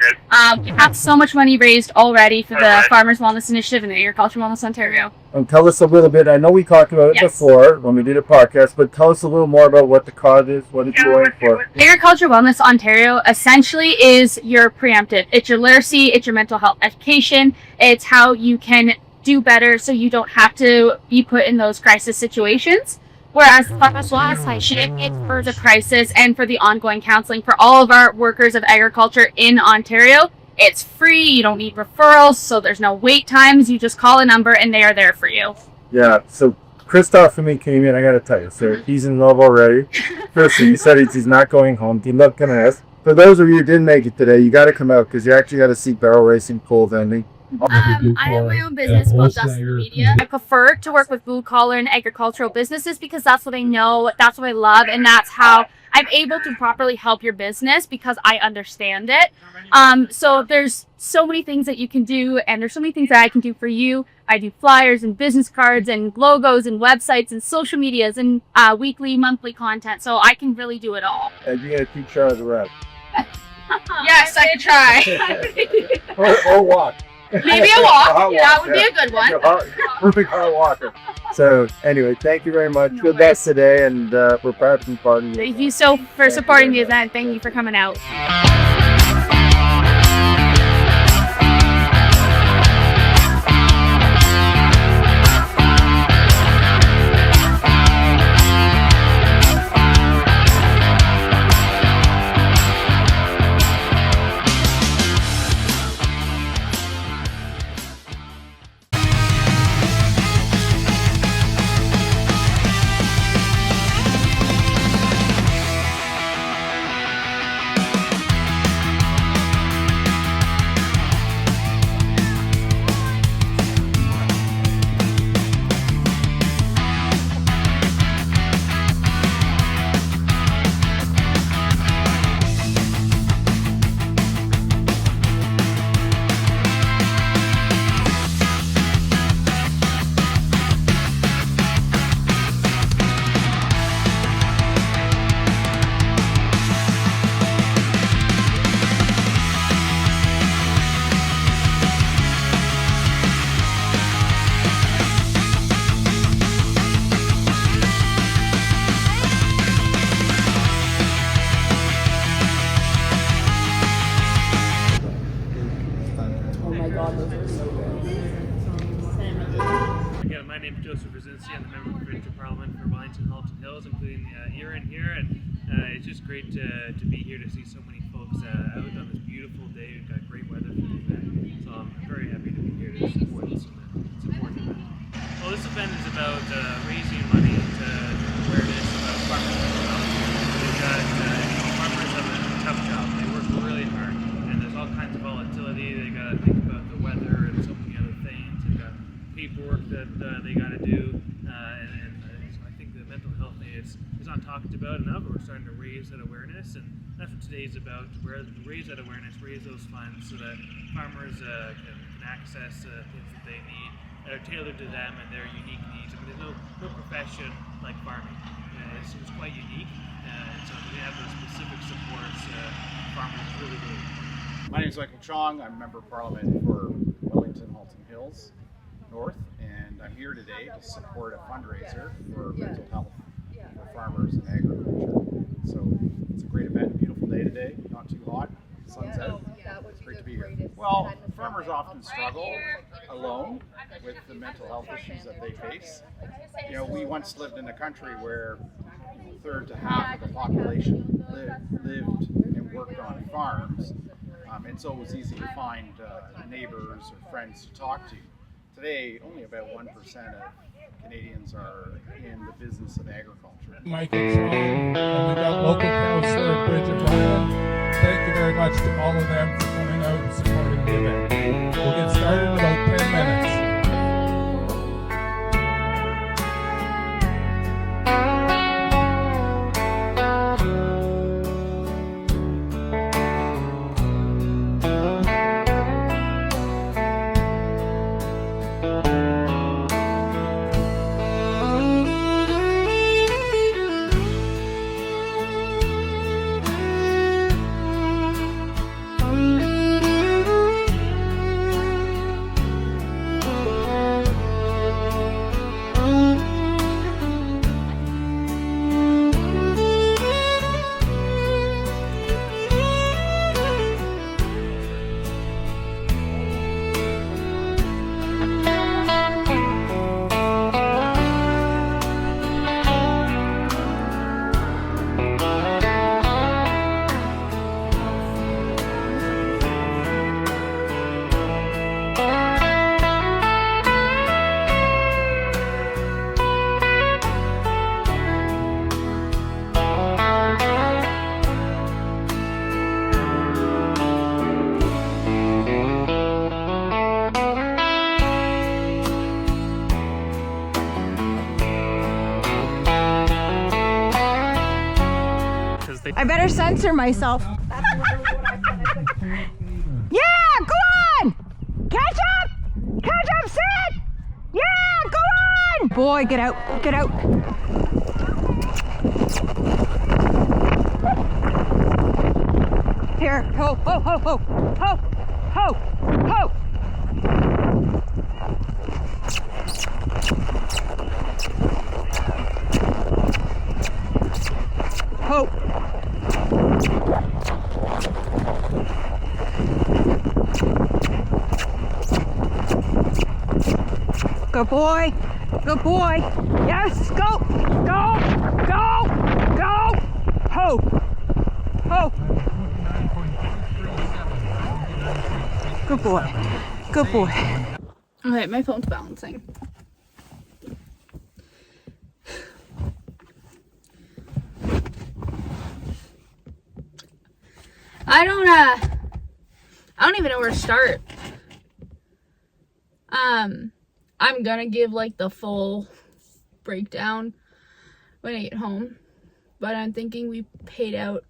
We have so much money raised already for the Farmers Wellness Initiative and the Agriculture Wellness Ontario. Tell us a little bit, I know we talked about it before when we did a podcast, but tell us a little more about what the cause is, what it's going for. Agriculture Wellness Ontario essentially is your preemptive. It's your literacy, it's your mental health education, it's how you can do better so you don't have to be put in those crisis situations. Whereas the Farmers Wellness Initiative is for the crisis and for the ongoing counseling for all of our workers of agriculture in Ontario. It's free, you don't need referrals, so there's no wait times. You just call a number and they are there for you. Yeah, so Christoph and me came in, I gotta tell you, sir, he's in love already. Firstly, he said he's not going home. He loved kind of us. For those of you who didn't make it today, you gotta come out because you actually gotta see barrel racing, pole vending. I have my own business called Dustin Media. I prefer to work with blue collar and agricultural businesses because that's what I know, that's what I love, and that's how I'm able to properly help your business because I understand it. So there's so many things that you can do, and there's so many things that I can do for you. I do flyers and business cards and logos and websites and social medias and weekly, monthly content. So I can really do it all. And you're gonna teach Char the rest. Yes, I can try. or walk. Maybe a walk. Yeah, that would be a good one. Perfect hard walker. So anyway, thank you very much. Good luck today, and we're proud to be part of it. Thank you so for supporting the event. Thank you for coming out. Again, my name is Joseph Brzezinski. I'm the member of provincial parliament for Wellington, Halton Hills, including Erin here, and it's just great to be here to see so many folks out on this beautiful day. We've got great weather for the event, so I'm very happy to be here to support this event. Well, this event is about raising money to awareness about farmers' mental health. We've got farmers have a tough job. They work really hard, and there's all kinds of volatility. They got to think about the weather and so many other things. They've got paperwork that they got to do, and so I think the mental health is not talked about enough. We're starting to raise that awareness, and that's what today's about. Raise that awareness, raise those funds so that farmers can access things that they need that are tailored to them and their unique needs. I mean, there's no profession like farming. It's quite unique, and so we have those specific supports. Farmers really need. My name is Michael Chong. I'm a member of Parliament for Wellington, Halton Hills North, and I'm here today to support a fundraiser for mental health. for farmers and agriculture. So it's a great event, beautiful day today, not too hot, sun's out. It's great to be here. Well, farmers often struggle alone with the mental health issues that they face. You know, we once lived in a country where a third to half of the population lived and worked on farms, and so it was easy to find neighbors or friends to talk to. Today, only about 1% of Canadians are in the business of agriculture. Michael Chong, and we've got local councillor Bridget Ryan. Thank you very much to all of them for coming out and supporting the event. We'll get started in about 10 minutes. I better censor myself. Yeah, go on! Catch up! Catch up, sit! Yeah, go on! Boy, get out, get out. Here, ho, ho, ho, ho, ho, ho, ho. Ho. Good boy. Good boy. Yes, go. Go. Go. Go. Ho. Ho. Good boy. Good boy. Okay, my phone's balancing. I don't even know where to start. I'm gonna give like the full breakdown when I get home, but I'm thinking we paid out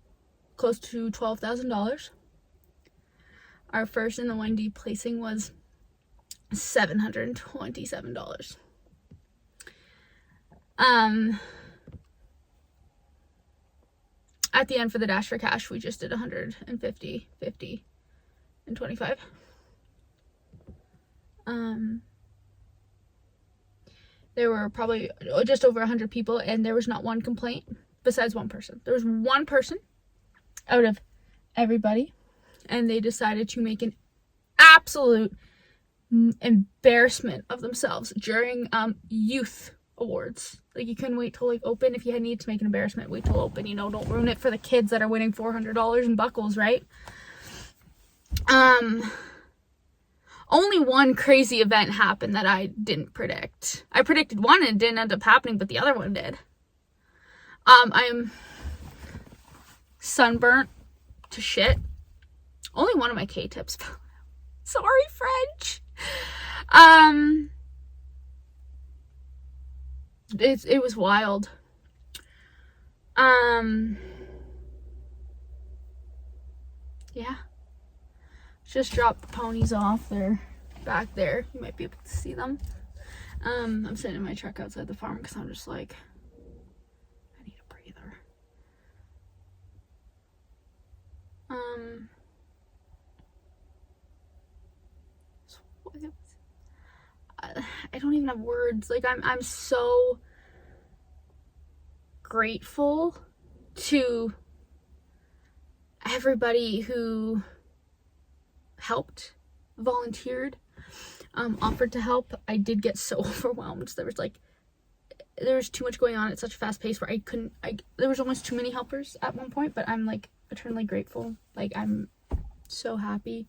close to $12,000. Our first in the 1D placing was $727. At the end for the Dash for Cash, we just did 150, 50, and 25. There were probably just over 100 people, and there was not one complaint besides one person. There was one person out of everybody, and they decided to make an absolute embarrassment of themselves during youth awards. Like, you couldn't wait till like open. If you had need to make an embarrassment, wait till open. You know, don't ruin it for the kids that are winning $400 in buckles, right? Only one crazy event happened that I didn't predict. I predicted one and it didn't end up happening, but the other one did. I'm sunburnt to shit. Only one of my K-tips fell out. Sorry, French. It was wild. Yeah. Just dropped the ponies off. They're back there. You might be able to see them. I'm sitting in my truck outside the farm because I'm just like, I need a breather. I don't even have words. Like, I'm so grateful to everybody who helped, volunteered, offered to help. I did get so overwhelmed. There was too much going on at such a fast pace where there was almost too many helpers at one point, but I'm like eternally grateful. Like, I'm so happy.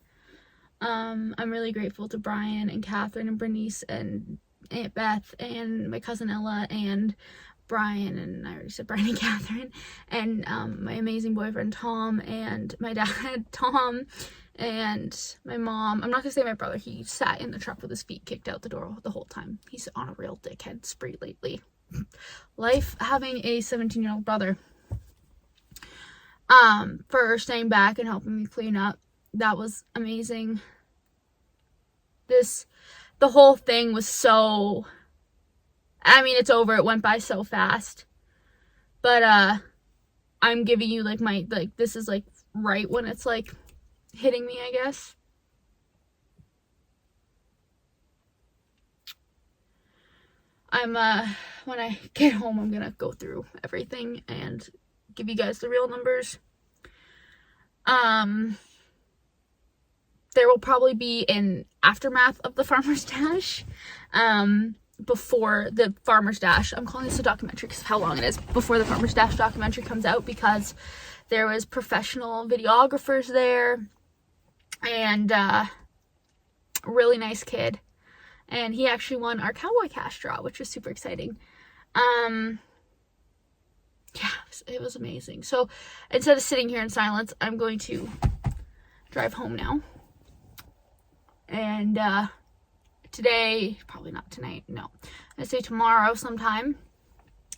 I'm really grateful to Brian and Catherine and Bernice and Aunt Beth and my cousin Ella and Brian, and I already said Brian and Catherine, and my amazing boyfriend Tom, and my dad Tom, and my mom. I'm not gonna say my brother. He sat in the truck with his feet kicked out the door the whole time. He's on a real dickhead spree lately. Life having a 17-year-old brother. For staying back and helping me clean up. That was amazing. The whole thing was so, I mean, it's over. It went by so fast. But I'm giving you this is like right when it's like hitting me, I guess. When I get home, I'm gonna go through everything and give you guys the real numbers. There will probably be an aftermath of the Farmer's Dash, before the Farmer's Dash. I'm calling this a documentary because of how long it is. Before the Farmer's Dash documentary comes out, because there was professional videographers there, and a really nice kid. And he actually won our Cowboy Cash draw, which was super exciting. Yeah, it was amazing. So instead of sitting here in silence, I'm going to drive home now. And today, probably not tonight, no. I say tomorrow sometime.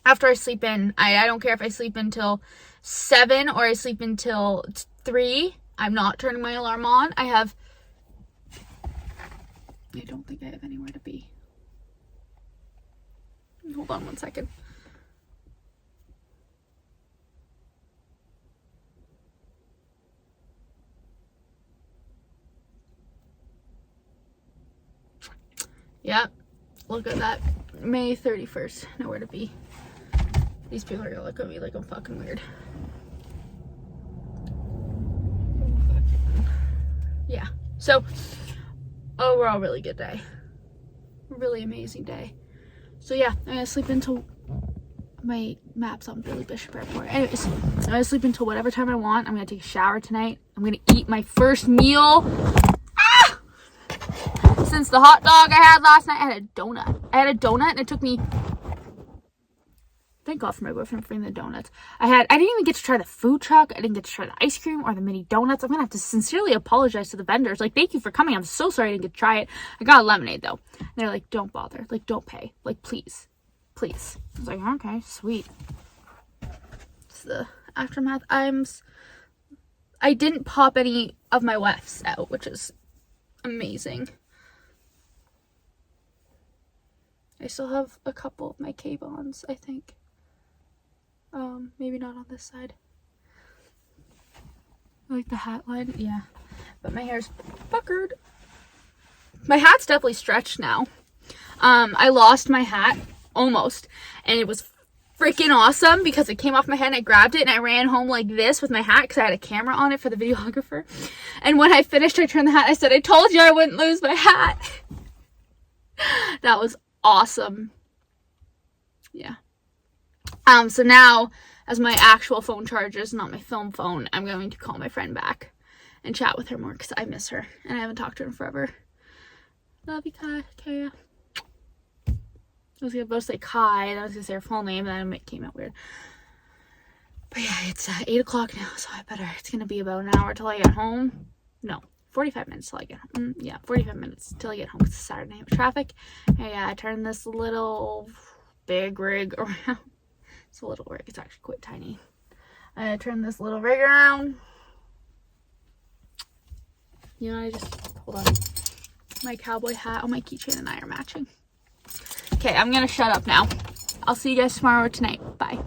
After I sleep in, I don't care if I sleep until 7 or I sleep until 3. I'm not turning my alarm on. I don't think I have anywhere to be. Hold on one second. Yep, look at that. May 31st, nowhere to be. These people are gonna look at me like I'm fucking weird. Yeah, so overall really good day. Really amazing day. So yeah, I'm gonna sleep until my map's on Billy Bishop Airport. Anyways, I'm gonna sleep until whatever time I want. I'm gonna take a shower tonight. I'm gonna eat my first meal. Since the hot dog I had last night, I had a donut. And it took me, thank God for my boyfriend for bringing the donuts. I didn't even get to try the food truck. I didn't get to try the ice cream or the mini donuts. I'm gonna have to sincerely apologize to the vendors. Like, thank you for coming. I'm so sorry I didn't get to try it. I got a lemonade though. And they're like, don't bother. Like, don't pay. Like, please. Please. I was like, okay, sweet. It's the aftermath. I didn't pop any of my wefts out, which is amazing. I still have a couple of my K-bonds, I think. Maybe not on this side. Like the hat line, yeah. But my hair's puckered. My hat's definitely stretched now. I lost my hat, almost. And it was freaking awesome because it came off my head and I grabbed it and I ran home like this with my hat because I had a camera on it for the videographer. And when I finished, I turned the hat and I said, I told you I wouldn't lose my hat. That was awesome. Yeah. So now, as my actual phone charges, not my film phone, I'm going to call my friend back and chat with her more because I miss her and I haven't talked to her in forever. Love you, Kaya. I was going to say Kai, and I was going to say her full name, and then it came out weird. But yeah, it's 8 o'clock now, so it's going to be about an hour till I get home. No, 45 minutes till I get home. Yeah, 45 minutes till I get home because it's Saturday night with traffic. Hey, I turned this little big rig around. It's a little rig. It's actually quite tiny. I turned this little rig around. You know, I just, hold on. My cowboy hat on my keychain and I are matching. Okay, I'm going to shut up now. I'll see you guys tomorrow or tonight. Bye.